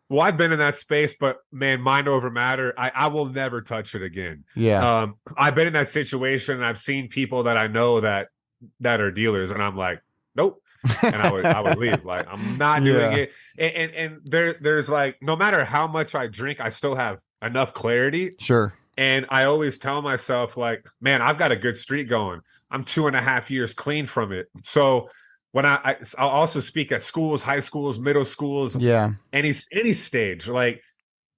S2: Well, I've been in that space, but man, mind over matter. I will never touch it again.
S1: Yeah.
S2: I've been in that situation, and I've seen people that I know that are dealers, and I'm like, nope. And I would leave. Like, I'm not doing it. And there's like, no matter how much I drink, I still have enough clarity.
S1: Sure.
S2: And I always tell myself, like, man, I've got a good streak going. I'm 2.5 years clean from it. So when I'll also speak at schools, high schools, middle schools, any stage. Like,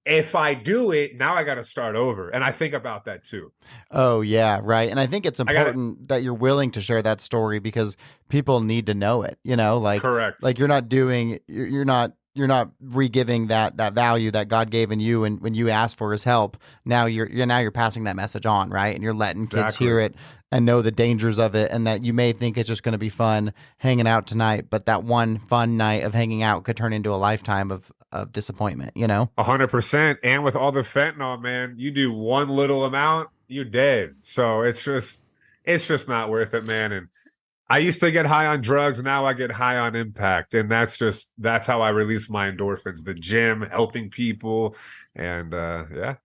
S2: if I do it, now I got to start over. And I think about that too.
S1: Oh yeah, right. And I think it's important that you're willing to share that story, because people need to know it, like,
S2: correct.
S1: Like, you're not re-giving that value that God gave in you, and when you asked for his help, now you're passing that message on, right? And you're letting kids hear it and know the dangers of it, and that you may think it's just going to be fun hanging out tonight, but that one fun night of hanging out could turn into a lifetime of disappointment,
S2: 100%. And with all the fentanyl, man, you do one little amount, you're dead. So it's just not worth it, man. And I used to get high on drugs. Now I get high on impact. And that's how I release my endorphins, the gym, helping people. And yeah.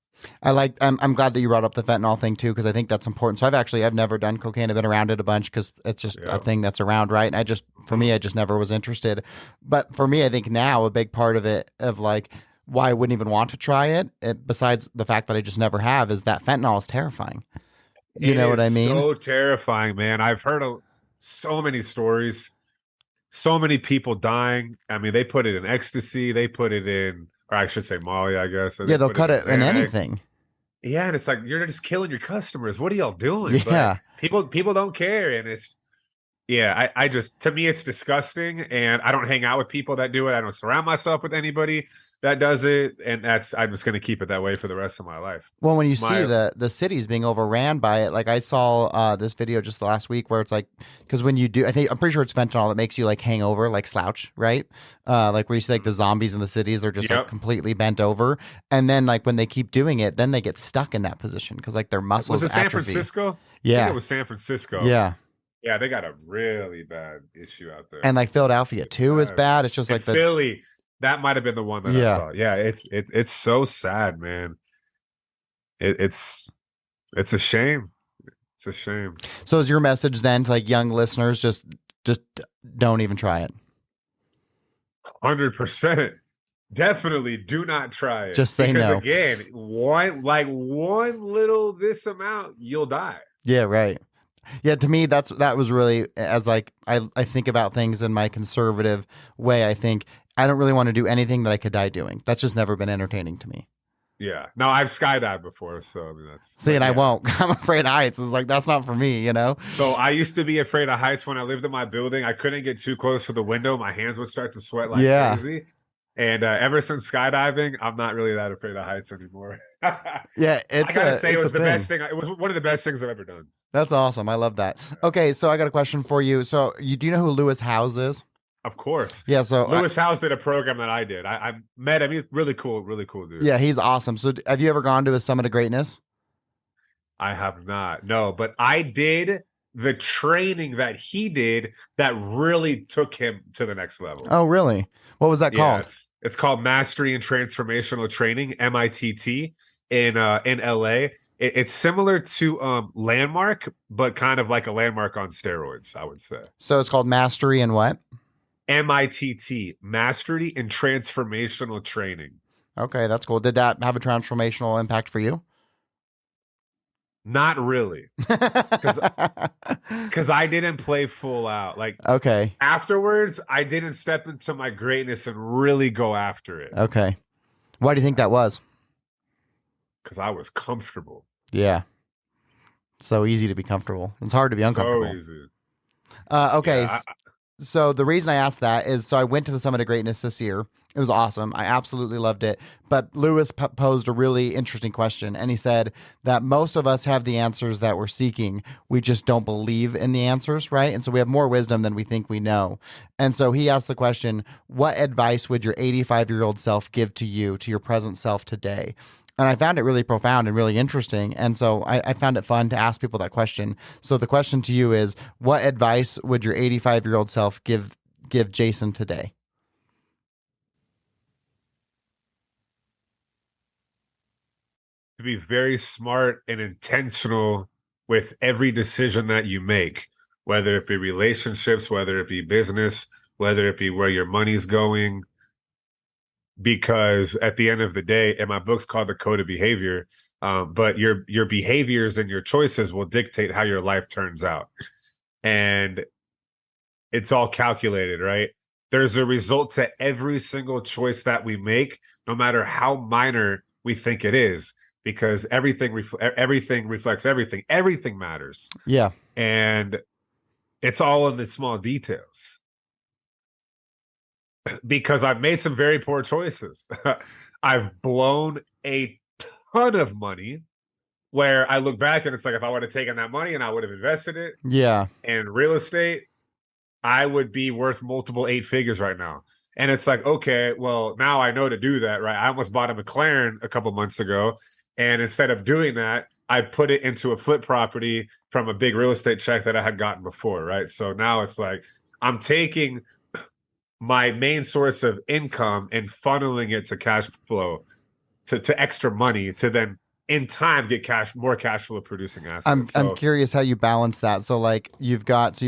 S1: I'm glad that you brought up the fentanyl thing too, because I think that's important. So I've never done cocaine. I've been around it a bunch because it's just a thing that's around, right? And I just never was interested. But for me, I think now a big part of it, of like why I wouldn't even want to try it, besides the fact that I just never have, is that fentanyl is terrifying. You know what I mean?
S2: So terrifying, man. I've heard so many stories, so many people dying. I mean, they put it in ecstasy, they put it in, or I should say Molly, I guess.
S1: Yeah, they'll cut it in anything.
S2: Yeah, and it's like, you're just killing your customers. What are y'all doing?
S1: Yeah.
S2: But people don't care, and it's I just, to me, it's disgusting, and I don't hang out with people that do it. I don't surround myself with anybody that does it, and I'm just going to keep it that way for the rest of my life.
S1: Well, when you see the cities being overran by it, like I saw this video just last week where it's like, because when you do, I'm pretty sure it's fentanyl that makes you like hang over, like slouch, right? Like where you see like the zombies in the cities, they're just like completely bent over, and then like when they keep doing it, then they get stuck in that position because like their muscles
S2: atrophy. Was it San
S1: atrophy.
S2: Francisco?
S1: Yeah,
S2: I think it was San Francisco.
S1: Yeah.
S2: Yeah, they got a really bad issue out there.
S1: And like Philadelphia too is bad. It's just like
S2: Philly, that might have been the one that I saw. Yeah, it's so sad, man. It's a shame. It's a shame.
S1: So is your message then to like young listeners, just don't even try it?
S2: 100%. Definitely do not try it.
S1: Just say no.
S2: Because again, one little this amount, you'll die.
S1: Yeah, right. Yeah, to me, that was really as like I think about things in my conservative way. I think I don't really want to do anything that I could die doing. That's just never been entertaining to me.
S2: Yeah. No, I've skydived before, so I mean
S1: See,
S2: but
S1: and I
S2: yeah.
S1: won't. I'm afraid of heights. It's like that's not for me, you know?
S2: So I used to be afraid of heights when I lived in my building. I couldn't get too close to the window. My hands would start to sweat like
S1: Yeah.
S2: crazy. And ever since skydiving, I'm not really that afraid of heights anymore.
S1: Yeah,
S2: I gotta say, it
S1: it's a
S2: was the best
S1: thing.
S2: thing. It was one of the best things I've ever done.
S1: That's awesome. I love that. Okay, so I got a question for you. So you do you know who Lewis Howes is?
S2: Of course.
S1: Yeah,
S2: Lewis Howes did a program that I did. I met him. He's really cool dude.
S1: yeah, he's awesome. So have you ever gone to his Summit of Greatness?
S2: I have not. No, but I did the training that he did that really took him to the next level.
S1: Oh, really? What was that
S2: Yeah,
S1: called?
S2: it's called Mastery and Transformational Training, MITT, in LA. It's similar to Landmark, but kind of like a Landmark on steroids, I would say.
S1: So it's called Mastery and what?
S2: MITT, Mastery and Transformational Training.
S1: Okay, that's cool. Did that have a transformational impact for you?
S2: Not really, because I didn't play full out. Like
S1: Okay.
S2: afterwards, I didn't step into my greatness and really go after it
S1: Okay. Why do you think that was?
S2: because I was comfortable.
S1: Yeah. So easy to be comfortable. It's hard to be
S2: So
S1: uncomfortable.
S2: easy.
S1: Okay.
S2: Yeah,
S1: So the reason I asked that is so I went to the Summit of Greatness this year. It was awesome. I absolutely loved it. But Lewis posed a really interesting question. And he said that most of us have the answers that we're seeking. We just don't believe in the answers, right? And so we have more wisdom than we think we know. And so he asked the question, what advice would your 85-year-old self give to you, to your present self today? And I found it really profound and really interesting. And so I found it fun to ask people that question. So the question to you is, what advice would your 85-year-old self give Jason today?
S2: to be very smart and intentional with every decision that you make, whether it be relationships, whether it be business, whether it be where your money's going. Because at the end of the day, and my book's called The Code of Behavior, but your behaviors and your choices will dictate how your life turns out. And it's all calculated, right? There's a result to every single choice that we make, no matter how minor we think it is, because everything reflects everything. Everything matters.
S1: Yeah.
S2: And it's all in the small details. Because I've made some very poor choices. I've blown a ton of money where I look back and it's like, if I would have taken that money and I would have invested it
S1: Yeah.
S2: in real estate, I would be worth multiple 8 figures right now. And it's like, okay, well, now I know to do that, right? I almost bought a McLaren a couple months ago. And instead of doing that, I put it into a flip property from a big real estate check that I had gotten before, right? So now it's like, I'm taking my main source of income and funneling it to cash flow, to extra money, to then in time get more cash flow producing assets.
S1: I'm curious how you balance that. So like you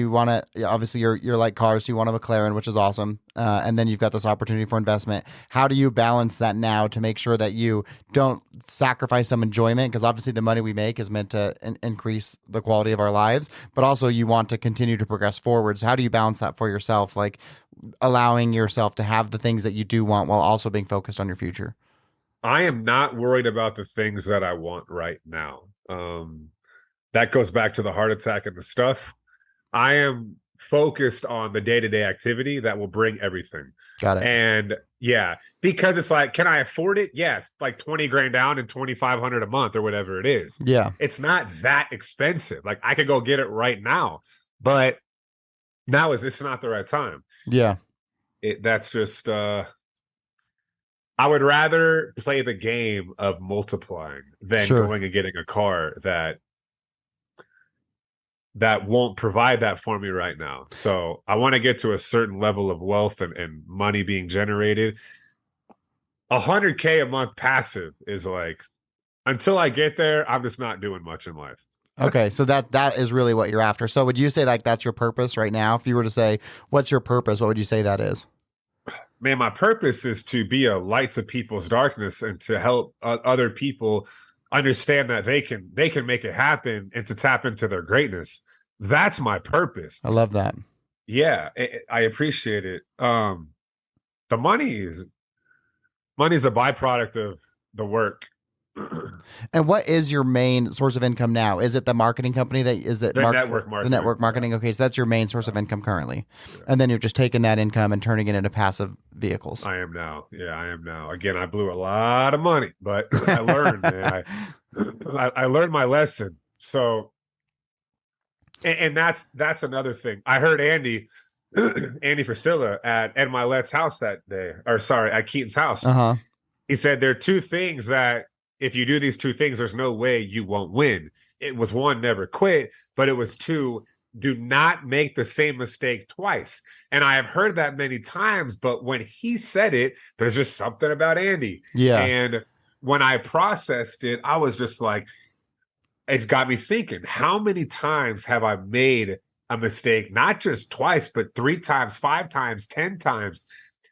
S1: want to obviously you're like cars, so you want a McLaren, which is awesome, and then you've got this opportunity for investment. How do you balance that now to make sure that you don't sacrifice some enjoyment? Because obviously the money we make is meant to increase the quality of our lives, but also you want to continue to progress forward. So how do you balance that for yourself, like allowing yourself to have the things that you do want while also being focused on your future?
S2: I am not worried about the things that I want right now. That goes back to the heart attack and the stuff. I am focused on the day-to-day activity that will bring everything.
S1: Got it.
S2: And yeah, because it's like, can I afford it? Yeah, it's like 20 grand down and 2,500 a month or whatever it is.
S1: Yeah.
S2: It's not that expensive. Like I could go get it right now, but now is this not the right time?
S1: Yeah.
S2: That's just I would rather play the game of multiplying than
S1: Sure.
S2: going and getting a car that won't provide that for me right now. So I want to get to a certain level of wealth and money being generated. 100K a month passive is like, until I get there, I'm just not doing much in life.
S1: Okay, so that is really what you're after. So would you say like that's your purpose right now? If you were to say, what's your purpose? What would you say that is?
S2: Man, my purpose is to be a light to people's darkness and to help other people understand that they can make it happen and to tap into their greatness. that's my purpose.
S1: I love that.
S2: Yeah, I appreciate it. The money's a byproduct of the work.
S1: And what is your main source of income now? Is it the marketing company that is it
S2: The network
S1: the
S2: marketing.
S1: network marketing? Okay, so that's your main source of income currently.
S2: Yeah.
S1: And then you're just taking that income and turning it into passive vehicles.
S2: I am now. Yeah, I am now. Again, I blew a lot of money, but I learned, man. I learned my lesson. So, and that's another thing. I heard Andy Priscilla at Ed Milet's house that day, or sorry, at Keaton's house.
S1: Uh-huh.
S2: He said there are two things that if you do these two things, there's no way you won't win. It was one, never quit, but it was two, do not make the same mistake twice. And I have heard that many times, but when he said it, there's just something about Andy.
S1: Yeah.
S2: And when I processed it, I was just like, it's got me thinking, how many times have I made a mistake? Not just twice, but 3 times, 5 times, 10 times.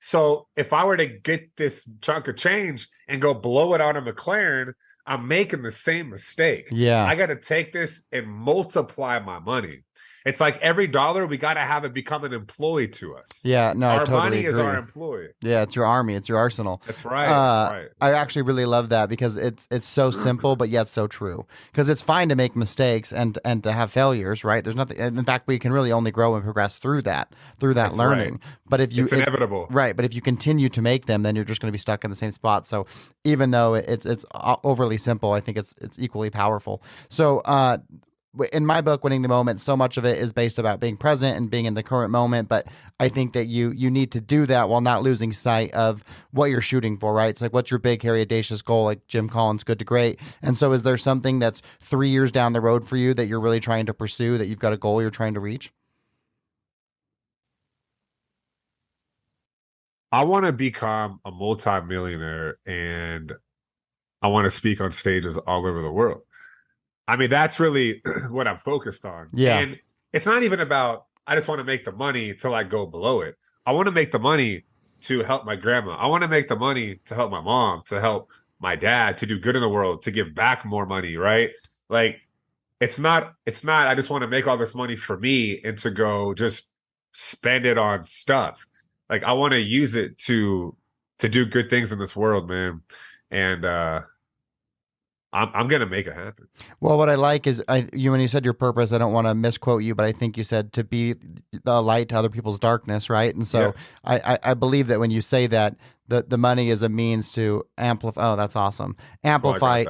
S2: So if I were to get this chunk of change and go blow it on a McLaren, I'm making the same mistake.
S1: Yeah.
S2: I got to take this and multiply my money. It's like every dollar, we got to have it become an employee to us.
S1: Yeah, no, I
S2: our
S1: totally
S2: money
S1: agree.
S2: is our employee.
S1: Yeah, it's your army, it's your arsenal.
S2: That's right. That's right.
S1: I actually really love that because it's so simple, but yet so true. Because it's fine to make mistakes and to have failures, right? There's nothing. In fact, we can really only grow and progress through that
S2: That's
S1: learning.
S2: right.
S1: But if you,
S2: It's inevitable.
S1: right? But if you continue to make them, then you're just going to be stuck in the same spot. So even though it's overly simple, I think it's equally powerful. So in my book, Winning the Moment, so much of it is based about being present and being in the current moment. But I think that you need to do that while not losing sight of what you're shooting for, right? It's like, what's your big, hairy, audacious goal? Like Jim Collins, Good to Great. And so is there something that's 3 years down the road for you that you're really trying to pursue, that you've got a goal you're trying to reach?
S2: I want to become a multimillionaire and I want to speak on stages all over the world. I mean, that's really what I'm focused on.
S1: Yeah.
S2: And it's not even about, I just want to make the money till I go below it. I want to make the money to help my grandma. I want to make the money to help my mom, to help my dad, to do good in the world, to give back more money, right? Like, it's not, I just want to make all this money for me and to go just spend it on stuff. Like, I want to use it to do good things in this world, man. And, I'm gonna make it happen.
S1: Well, what I like is when you said your purpose, I don't want to misquote you, but I think you said to be the light to other people's darkness, right? And so I believe that when you say that, the money is a means to amplify. Oh, that's awesome! Amplify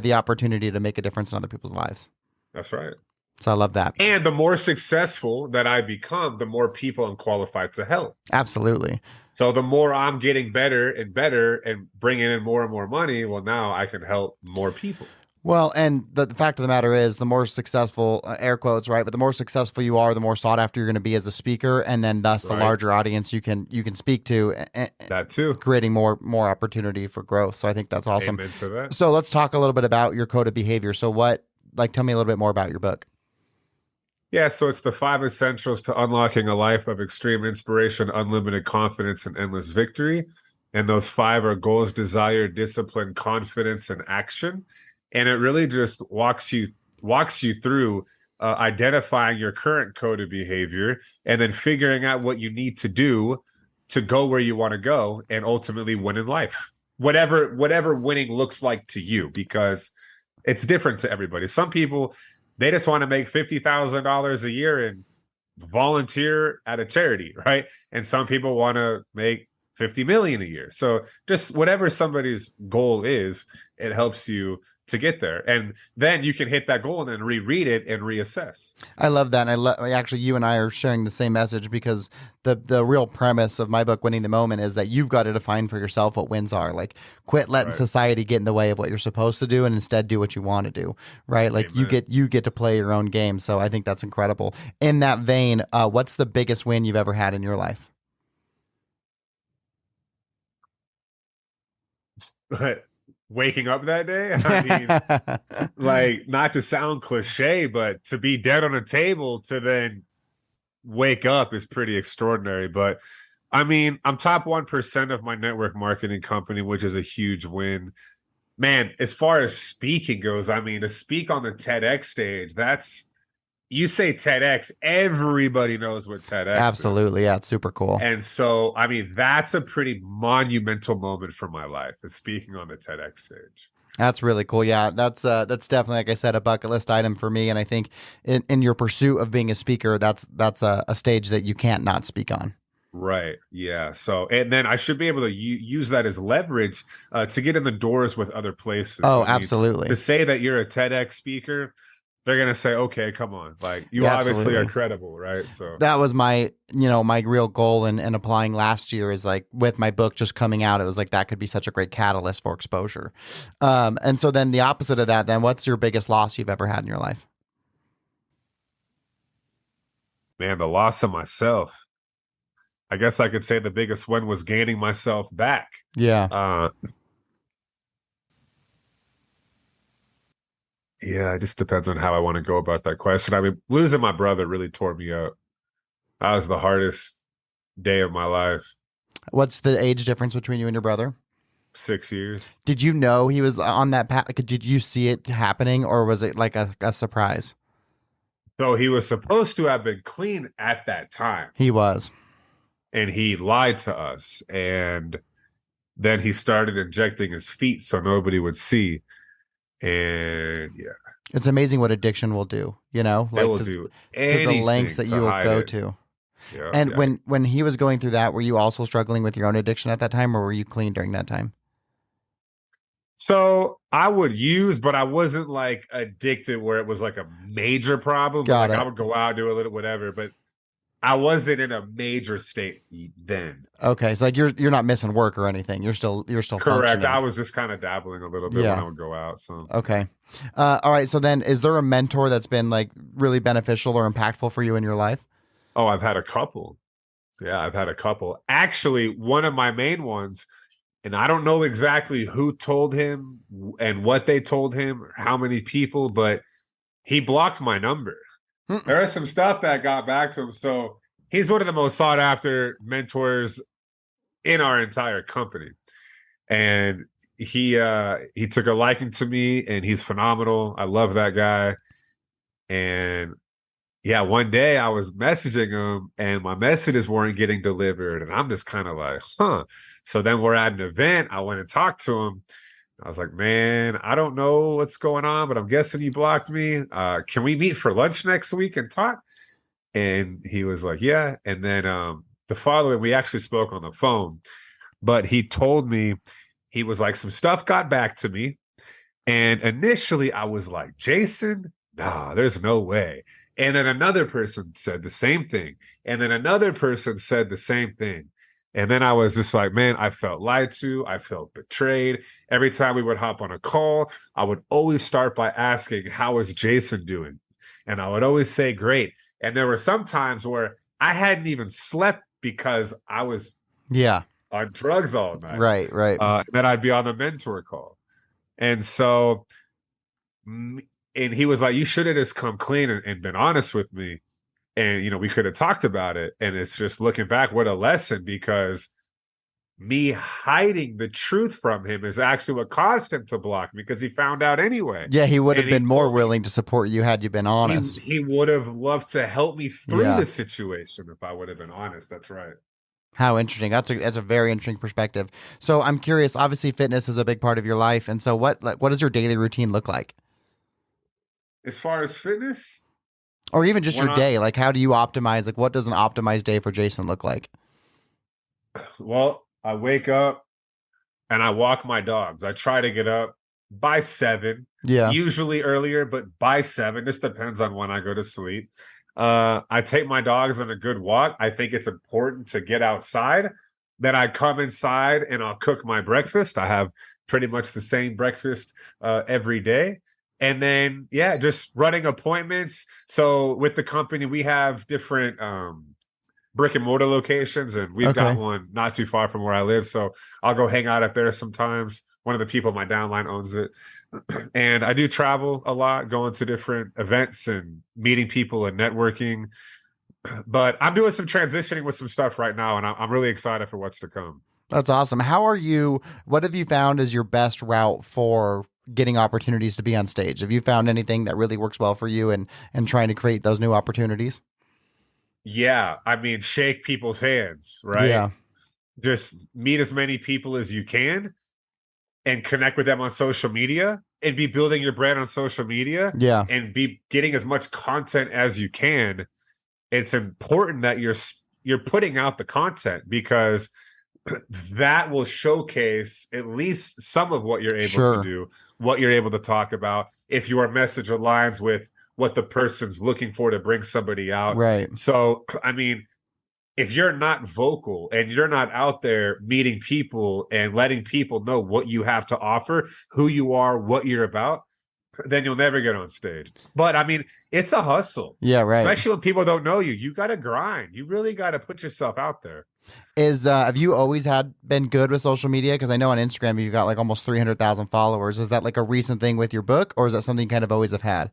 S1: the opportunity to make a difference in other people's lives.
S2: That's right.
S1: So I love that.
S2: And the more successful that I become, the more people I'm qualified to help.
S1: Absolutely.
S2: So the more I'm getting better and bringing in more and more money, well, now I can help more people.
S1: Well, and the fact of the matter is, the more successful, air quotes, right? But the more successful you are, the more sought after you're going to be as a speaker, and then thus the larger audience you can speak to.
S2: That too,
S1: creating more opportunity for growth. So I think that's awesome.
S2: Amen to that.
S1: So let's talk a little bit about your code of behavior. So tell me a little bit more about your book.
S2: Yeah, so it's the 5 essentials to unlocking a life of extreme inspiration, unlimited confidence, and endless victory. And those 5 are goals, desire, discipline, confidence, and action. And it really just walks you through identifying your current code of behavior and then figuring out what you need to do to go where you want to go and ultimately win in life. Whatever winning looks like to you, because it's different to everybody. Some people, they just want to make $50,000 a year and volunteer at a charity, right? And some people want to make 50 million a year. So just whatever somebody's goal is, it helps you to get there. And then you can hit that goal and then reread it and reassess.
S1: I love that. And actually, you and I are sharing the same message, because the real premise of my book, Winning the Moment, is that you've got to define for yourself what wins are. Like, quit letting society get in the way of what you're supposed to do and instead do what you want to do, right? Like,
S2: Amen.
S1: you get to play your own game. So I think that's incredible. In that vein, what's the biggest win you've ever had in your life?
S2: But waking up that day, I mean, like, not to sound cliche, but to be dead on a table to then wake up is pretty extraordinary. But I mean, I'm top 1% of my network marketing company, which is a huge win. Man, as far as speaking goes, I mean, to speak on the TEDx stage, that's you say TEDx, everybody knows what TEDx is.
S1: Absolutely. Yeah, it's super cool.
S2: And so, I mean, that's a pretty monumental moment for my life, is speaking on the TEDx stage.
S1: That's really cool. Yeah, that's definitely, like I said, a bucket list item for me. And I think in your pursuit of being a speaker, that's a stage that you can't not speak on.
S2: Right. Yeah. So, and then I should be able to use that as leverage to get in the doors with other places.
S1: Oh,
S2: I mean, to
S1: absolutely.
S2: say that you're a TEDx speaker, they're going to say, okay, come on. Like, you
S1: Yeah,
S2: obviously are
S1: absolutely.
S2: credible, right? So,
S1: That was my, my real goal in applying last year is like with my book just coming out, it was like that could be such a great catalyst for exposure. And so then the opposite of that, then what's your biggest loss you've ever had in your life?
S2: man, the loss of myself. I guess I could say the biggest one was gaining myself back.
S1: Yeah.
S2: Uh, yeah, it just depends on how I want to go about that question. I mean, losing my brother really tore me up. That was the hardest day of my life.
S1: What's the age difference between you and your brother?
S2: 6 years.
S1: Did you know he was on that path? Like, did you see it happening or was it like a surprise?
S2: So he was supposed to have been clean at that time,
S1: He was.
S2: and he lied to us. And then he started injecting his feet so nobody would see. And yeah,
S1: It's amazing what addiction will do,
S2: they
S1: like
S2: will
S1: to
S2: do
S1: the lengths
S2: anything
S1: that
S2: to
S1: you will
S2: hide
S1: go
S2: it.
S1: to.
S2: Yeah,
S1: And
S2: yeah.
S1: when he was going through that, were you also struggling with your own addiction at that time, or were you clean during that time?
S2: So I would use, but I wasn't like addicted where it was like a major problem. But
S1: Got
S2: like I
S1: it.
S2: would go out, do a little whatever, but I wasn't in a major state then.
S1: Okay, so like you're not missing work or anything. You're still
S2: Correct. I
S1: functioning.
S2: was just kind of dabbling a little bit when I
S1: Yeah.
S2: would go out. So,
S1: Okay. All right. So then, is there a mentor that's been like really beneficial or impactful for you in your life?
S2: oh, I've had a couple. Yeah, I've had a couple. Actually, one of my main ones, and I don't know exactly who told him and what they told him or how many people, but he blocked my number.
S1: Mm.
S2: There is some stuff that got back to him. So he's one of the most sought after mentors in our entire company. And he took a liking to me, and he's phenomenal. I love that guy. And yeah, one day I was messaging him and my messages weren't getting delivered. And I'm just kind of like, huh. So then we're at an event. I went and talked to him. I was like, man, I don't know what's going on, but I'm guessing you blocked me. Can we meet for lunch next week and talk? And he was like, yeah. And then the following, we actually spoke on the phone, but he told me, he was like, some stuff got back to me. And initially I was like, Jason, nah, there's no way. And then another person said the same thing. And then another person said the same thing. And then I was just like, man, I felt lied to. I felt betrayed. Every time we would hop on a call, I would always start by asking, how is Jason doing? And I would always say, great. And there were some times where I hadn't even slept because I was
S1: Yeah.
S2: on drugs all night.
S1: Right. Right.
S2: Then I'd be on the mentor call. And so, and he was like, you should have just come clean and been honest with me. And, we could have talked about it. And it's just looking back, what a lesson, because me hiding the truth from him is actually what caused him to block me, because he found out anyway.
S1: Yeah, he would have
S2: And he
S1: been more
S2: told me
S1: willing to support you had you been honest.
S2: he would have loved to help me through
S1: Yeah.
S2: the situation if I would have been honest. That's right.
S1: How interesting. That's a very interesting perspective. So I'm curious, obviously fitness is a big part of your life. And so what does your daily routine look like?
S2: As far as fitness,
S1: Or even just
S2: when
S1: your day? Like how do you optimize? Like what does an optimized day for Jason look like?
S2: well, I wake up and I walk my dogs. I try to get up by 7,
S1: Yeah.
S2: usually earlier, but by 7. This depends on when I go to sleep. I take my dogs on a good walk. I think it's important to get outside. Then I come inside and I'll cook my breakfast. I have pretty much the same breakfast every day. And then, yeah, just running appointments. So with the company, we have different brick and mortar locations, and we've got
S1: Okay.
S2: one not too far from where I live. So I'll go hang out up there sometimes. One of the people in my downline owns it. And I do travel a lot, going to different events and meeting people and networking. But I'm doing some transitioning with some stuff right now, and I'm really excited for what's to come.
S1: That's awesome. What have you found is your best route for getting opportunities to be on stage? Have you found anything that really works well for you and trying to create those new opportunities?
S2: Yeah, I mean, shake people's hands, right?
S1: Yeah.
S2: Just meet as many people as you can and connect with them on social media and be building your brand on social media
S1: Yeah.
S2: and be getting as much content as you can. It's important that you're putting out the content because that will showcase at least some of what you're able to
S1: Sure.
S2: do, what you're able to talk about, if your message aligns with what the person's looking for to bring somebody out.
S1: Right.
S2: So, I mean, if you're not vocal and you're not out there meeting people and letting people know what you have to offer, who you are, what you're about, then you'll never get on stage. But I mean, it's a hustle.
S1: Yeah, right.
S2: Especially when people don't know you. You got to grind. You really got to put yourself out there.
S1: Have you always been good with social media? Because I know on Instagram you've got like almost 300,000 followers. Is that like a recent thing with your book, or is that something you kind of always have had?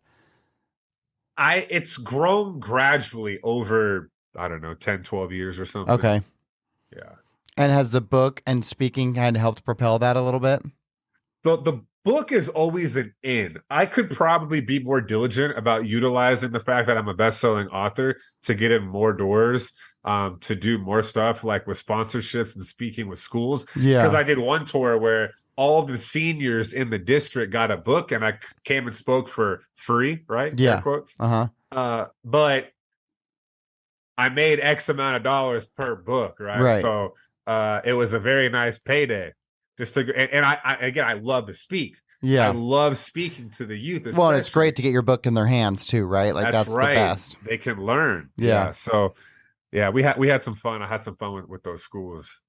S2: It's grown gradually over, I don't know, 10, 12 years or something.
S1: Okay.
S2: Yeah.
S1: And has the book and speaking kind of helped propel that a little bit?
S2: The book is always an in. I could probably be more diligent about utilizing the fact that I'm a best-selling author to get in more doors, to do more stuff like with sponsorships and speaking with schools.
S1: Yeah.
S2: Because I did one tour where all the seniors in the district got a book and I came and spoke for free, right?
S1: Yeah.
S2: Air quotes.
S1: Uh-huh.
S2: But I made X amount of dollars per book, right?
S1: Right.
S2: So it was a very nice payday. Just to, and I love to speak.
S1: Yeah.
S2: I love speaking to the youth.
S1: Well, and it's great to get your book in their hands too, right? Like that's
S2: right.
S1: the best.
S2: They can learn.
S1: Yeah.
S2: So yeah, we had some fun. I had some fun with those schools.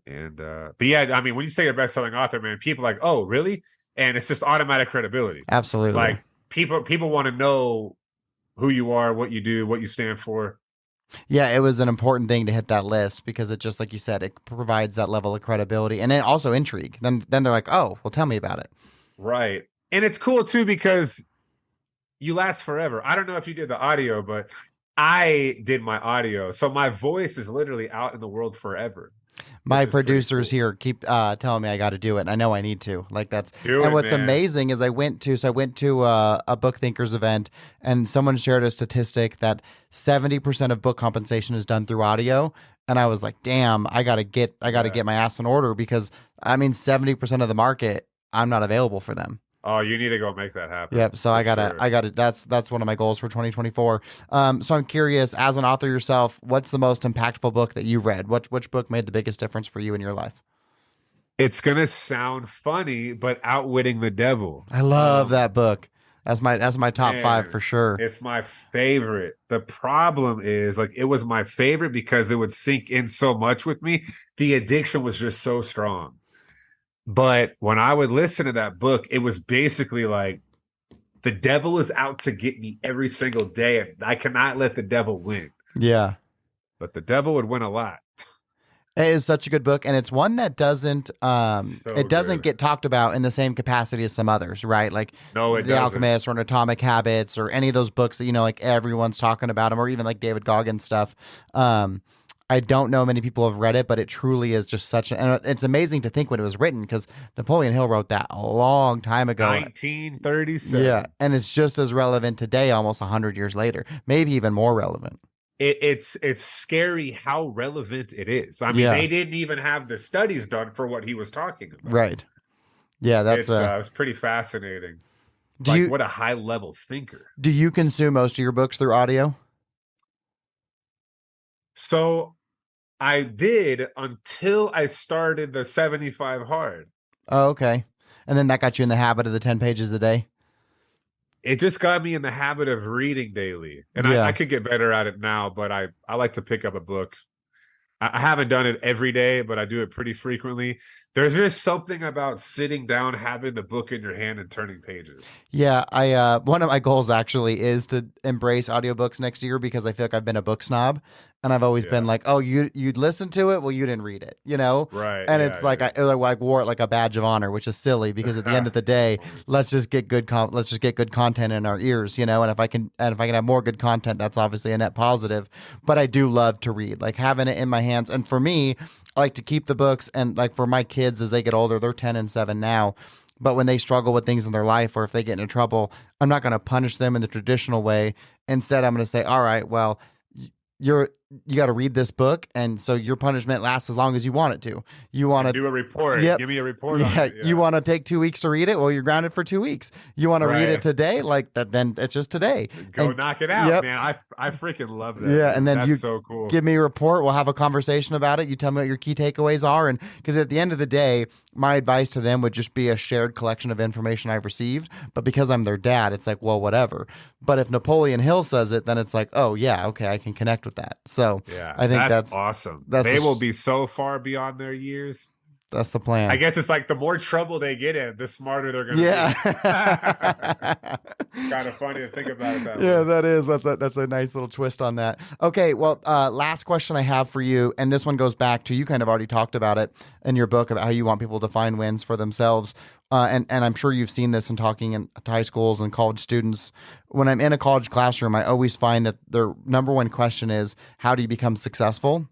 S2: And but yeah, I mean, when you say you're a best-selling author, man, people are like, oh, really? And it's just automatic credibility.
S1: Absolutely.
S2: Like people want to know who you are, what you do, what you stand for.
S1: Yeah, it was an important thing to hit that list because it just like you said, it provides that level of credibility and then also intrigue. Then they're like, oh, well, tell me about it.
S2: Right. And it's cool too because you last forever. I don't know if you did the audio, but I did my audio. So my voice is literally out in the world forever.
S1: My producers here keep telling me I got to do it, and I know I need to. Like that's
S2: and
S1: what's amazing is I went to a book thinkers event, and someone shared a statistic that 70% of book compensation is done through audio, and I was like, damn, I gotta get my ass in order because I mean 70% of the market, I'm not available for them.
S2: Oh, you need to go make that happen.
S1: Yep. So I gotta. That's one of my goals for 2024. So I'm curious, as an author yourself, what's the most impactful book that you read? Which book made the biggest difference for you in your life?
S2: It's gonna sound funny, but Outwitting the Devil.
S1: I love that book. That's my top 5 for sure.
S2: It's my favorite. The problem is, like, it was my favorite because it would sink in so much with me. The addiction was just so strong. But when I would listen to that book, it was basically like the devil is out to get me every single day, and I cannot let the devil win.
S1: Yeah.
S2: But the devil would win a lot.
S1: It is such a good book, and it's one that doesn't
S2: good.
S1: get talked about in the same capacity as some others, right? Like
S2: No, it
S1: The
S2: doesn't.
S1: Alchemist or Atomic Habits or any of those books that like everyone's talking about them, or even like David Goggins stuff. I don't know many people have read it, but it truly is just and it's amazing to think when it was written because Napoleon Hill wrote that a long time ago.
S2: 1937.
S1: Yeah, and it's just as relevant today, almost 100 years later, maybe even more relevant.
S2: It's scary how relevant it is. I mean, they didn't even have the studies done for what he was talking about.
S1: Right. Yeah,
S2: it's pretty fascinating. What a high level thinker.
S1: Do you consume most of your books through audio?
S2: So I did until I started the 75 hard.
S1: Oh, okay. And then that got you in the habit of the 10 pages a day?
S2: It just got me in the habit of reading daily. And I could get better at it now, but I like to pick up a book. I haven't done it every day, but I do it pretty frequently. There's just something about sitting down, having the book in your hand and turning pages.
S1: Yeah, I one of my goals actually is to embrace audiobooks next year because I feel like I've been a book snob and I've always been like, oh, you'd listen to it, well, you didn't read it,
S2: Right.
S1: And it's like I wore it like a badge of honor, which is silly because at the end of the day, let's just get good content in our ears, and if I can have more good content, that's obviously a net positive. But I do love to read, like having it in my hands, and for me, I like to keep the books, and like for my kids as they get older, they're 10 and 7 now. But when they struggle with things in their life, or if they get into trouble, I'm not going to punish them in the traditional way. Instead, I'm going to say, all right, well, you got to read this book, and so your punishment lasts as long as you want it to. You want to
S2: do a report.
S1: Yep.
S2: Give me a report on it. Yeah.
S1: You want to take 2 weeks to read it? Well, you're grounded for 2 weeks. You want to read it today? Like that, then it's just today.
S2: Go knock it out, man. I freaking love that.
S1: Yeah,
S2: man.
S1: and then
S2: that's
S1: you
S2: so cool.
S1: Give me a report. We'll have a conversation about it. You tell me what your key takeaways are, and because at the end of the day, my advice to them would just be a shared collection of information I've received. But because I'm their dad, it's like, well, whatever. But if Napoleon Hill says it, then it's like, oh yeah, okay, I can connect with that. So
S2: yeah,
S1: I think that's
S2: awesome. They will be so far beyond their years.
S1: That's the plan.
S2: I guess it's like the more trouble they get in, the smarter they're going to be. Kind of funny to think about it that way.
S1: Yeah, that is. That's a nice little twist on that. Okay, well, last question I have for you, and this one goes back to, you kind of already talked about it in your book about how you want people to find wins for themselves. And I'm sure you've seen this in talking to high schools and college students. When I'm in a college classroom, I always find that their number one question is, how do you become successful?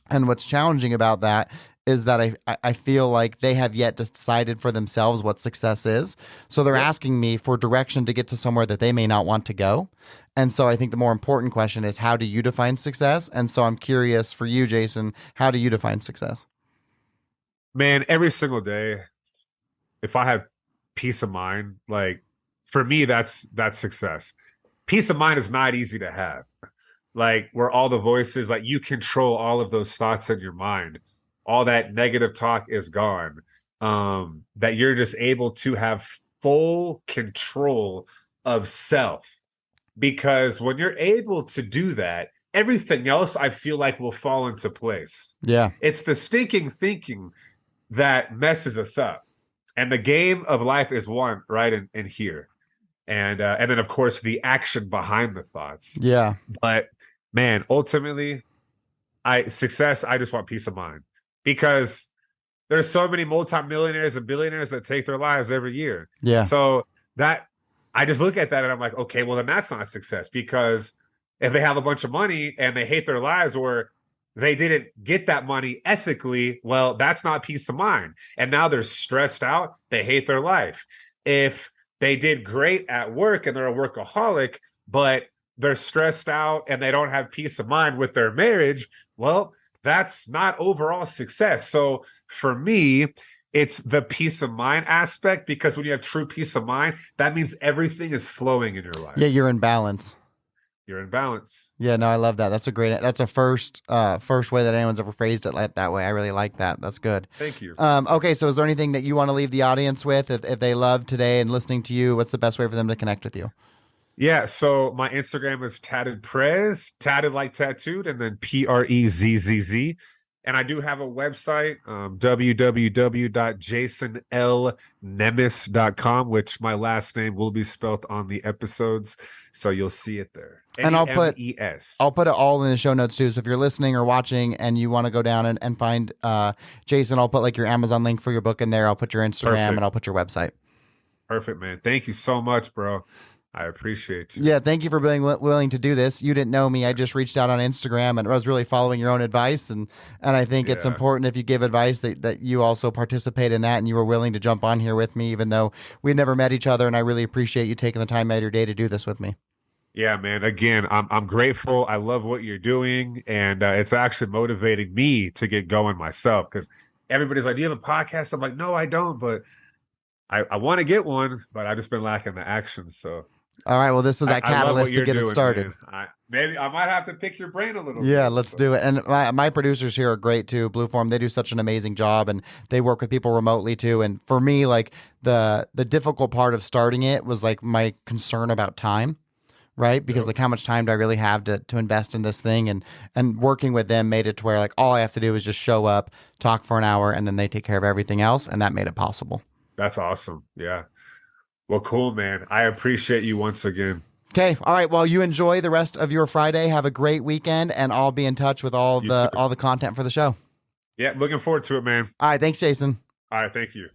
S1: And what's challenging about that is that I feel like they have yet decided for themselves what success is. So they're asking me for direction to get to somewhere that they may not want to go. And so I think the more important question is, how do you define success? And so I'm curious for you, Jason, how do you define success?
S2: Man, every single day, if I have peace of mind, like for me, that's success. Peace of mind is not easy to have. Like where all the voices, like you control all of those thoughts in your mind. All that negative talk is gone. That you're just able to have full control of self. Because when you're able to do that, everything else I feel like will fall into place.
S1: Yeah.
S2: It's the stinking thinking that messes us up. And the game of life is won right in here. And then of course the action behind the thoughts.
S1: Yeah.
S2: But man, ultimately, I just want peace of mind. Because there's so many multimillionaires and billionaires that take their lives every year.
S1: Yeah.
S2: So that I just look at that and I'm like, okay, well then that's not success, because if they have a bunch of money and they hate their lives, or they didn't get that money ethically, well, that's not peace of mind. And now they're stressed out. They hate their life. If they did great at work and they're a workaholic, but they're stressed out and they don't have peace of mind with their marriage, well, that's not overall success. So for me, it's the peace of mind aspect, because when you have true peace of mind, that means everything is flowing in your life.
S1: Yeah, you're in balance.
S2: You're in balance.
S1: Yeah, no, I love that. That's a first way that anyone's ever phrased it like that way. I really like that. That's good.
S2: Thank you.
S1: Okay, so is there anything that you want to leave the audience with? If they love today and listening to you, what's the best way for them to connect with you?
S2: Yeah, so my Instagram is tattedprezzz, tatted like tattooed, and then PREZZZ. And I do have a website, www.jasonlnemes.com, which my last name will be spelled on the episodes, so you'll see it there.
S1: And I'll put
S2: Nemes.
S1: it all in the show notes too. So if you're listening or watching and you want to go down and find Jason, I'll put like your Amazon link for your book in there. I'll put your Instagram.
S2: Perfect.
S1: And I'll put your website.
S2: Perfect, man. Thank you so much, bro. I appreciate you.
S1: Yeah, thank you for being willing to do this. You didn't know me. I just reached out on Instagram and I was really following your own advice. And I think it's important, if you give advice, that you also participate in that, and you were willing to jump on here with me, even though we never met each other. And I really appreciate you taking the time out of your day to do this with me.
S2: Yeah, man. Again, I'm grateful. I love what you're doing. And it's actually motivating me to get going myself, because everybody's like, do you have a podcast? I'm like, no, I don't. But I want to get one, but I've just been lacking the action. So.
S1: All right. Well, this is that catalyst to get it started.
S2: Maybe I might have to pick your brain a little bit.
S1: Yeah, let's do it. And my producers here are great too. Blueform, they do such an amazing job, and they work with people remotely too. And for me, like the difficult part of starting it was like my concern about time, right? Because like, how much time do I really have to invest in this thing? And working with them made it to where like all I have to do is just show up, talk for an hour, and then they take care of everything else. And that made it possible.
S2: That's awesome. Yeah. Well, cool, man. I appreciate you once again.
S1: Okay. All right. Well, you enjoy the rest of your Friday. Have a great weekend, and I'll be in touch with all the content for the show.
S2: Yeah. Looking forward to it, man.
S1: All right. Thanks, Jason.
S2: All right. Thank you.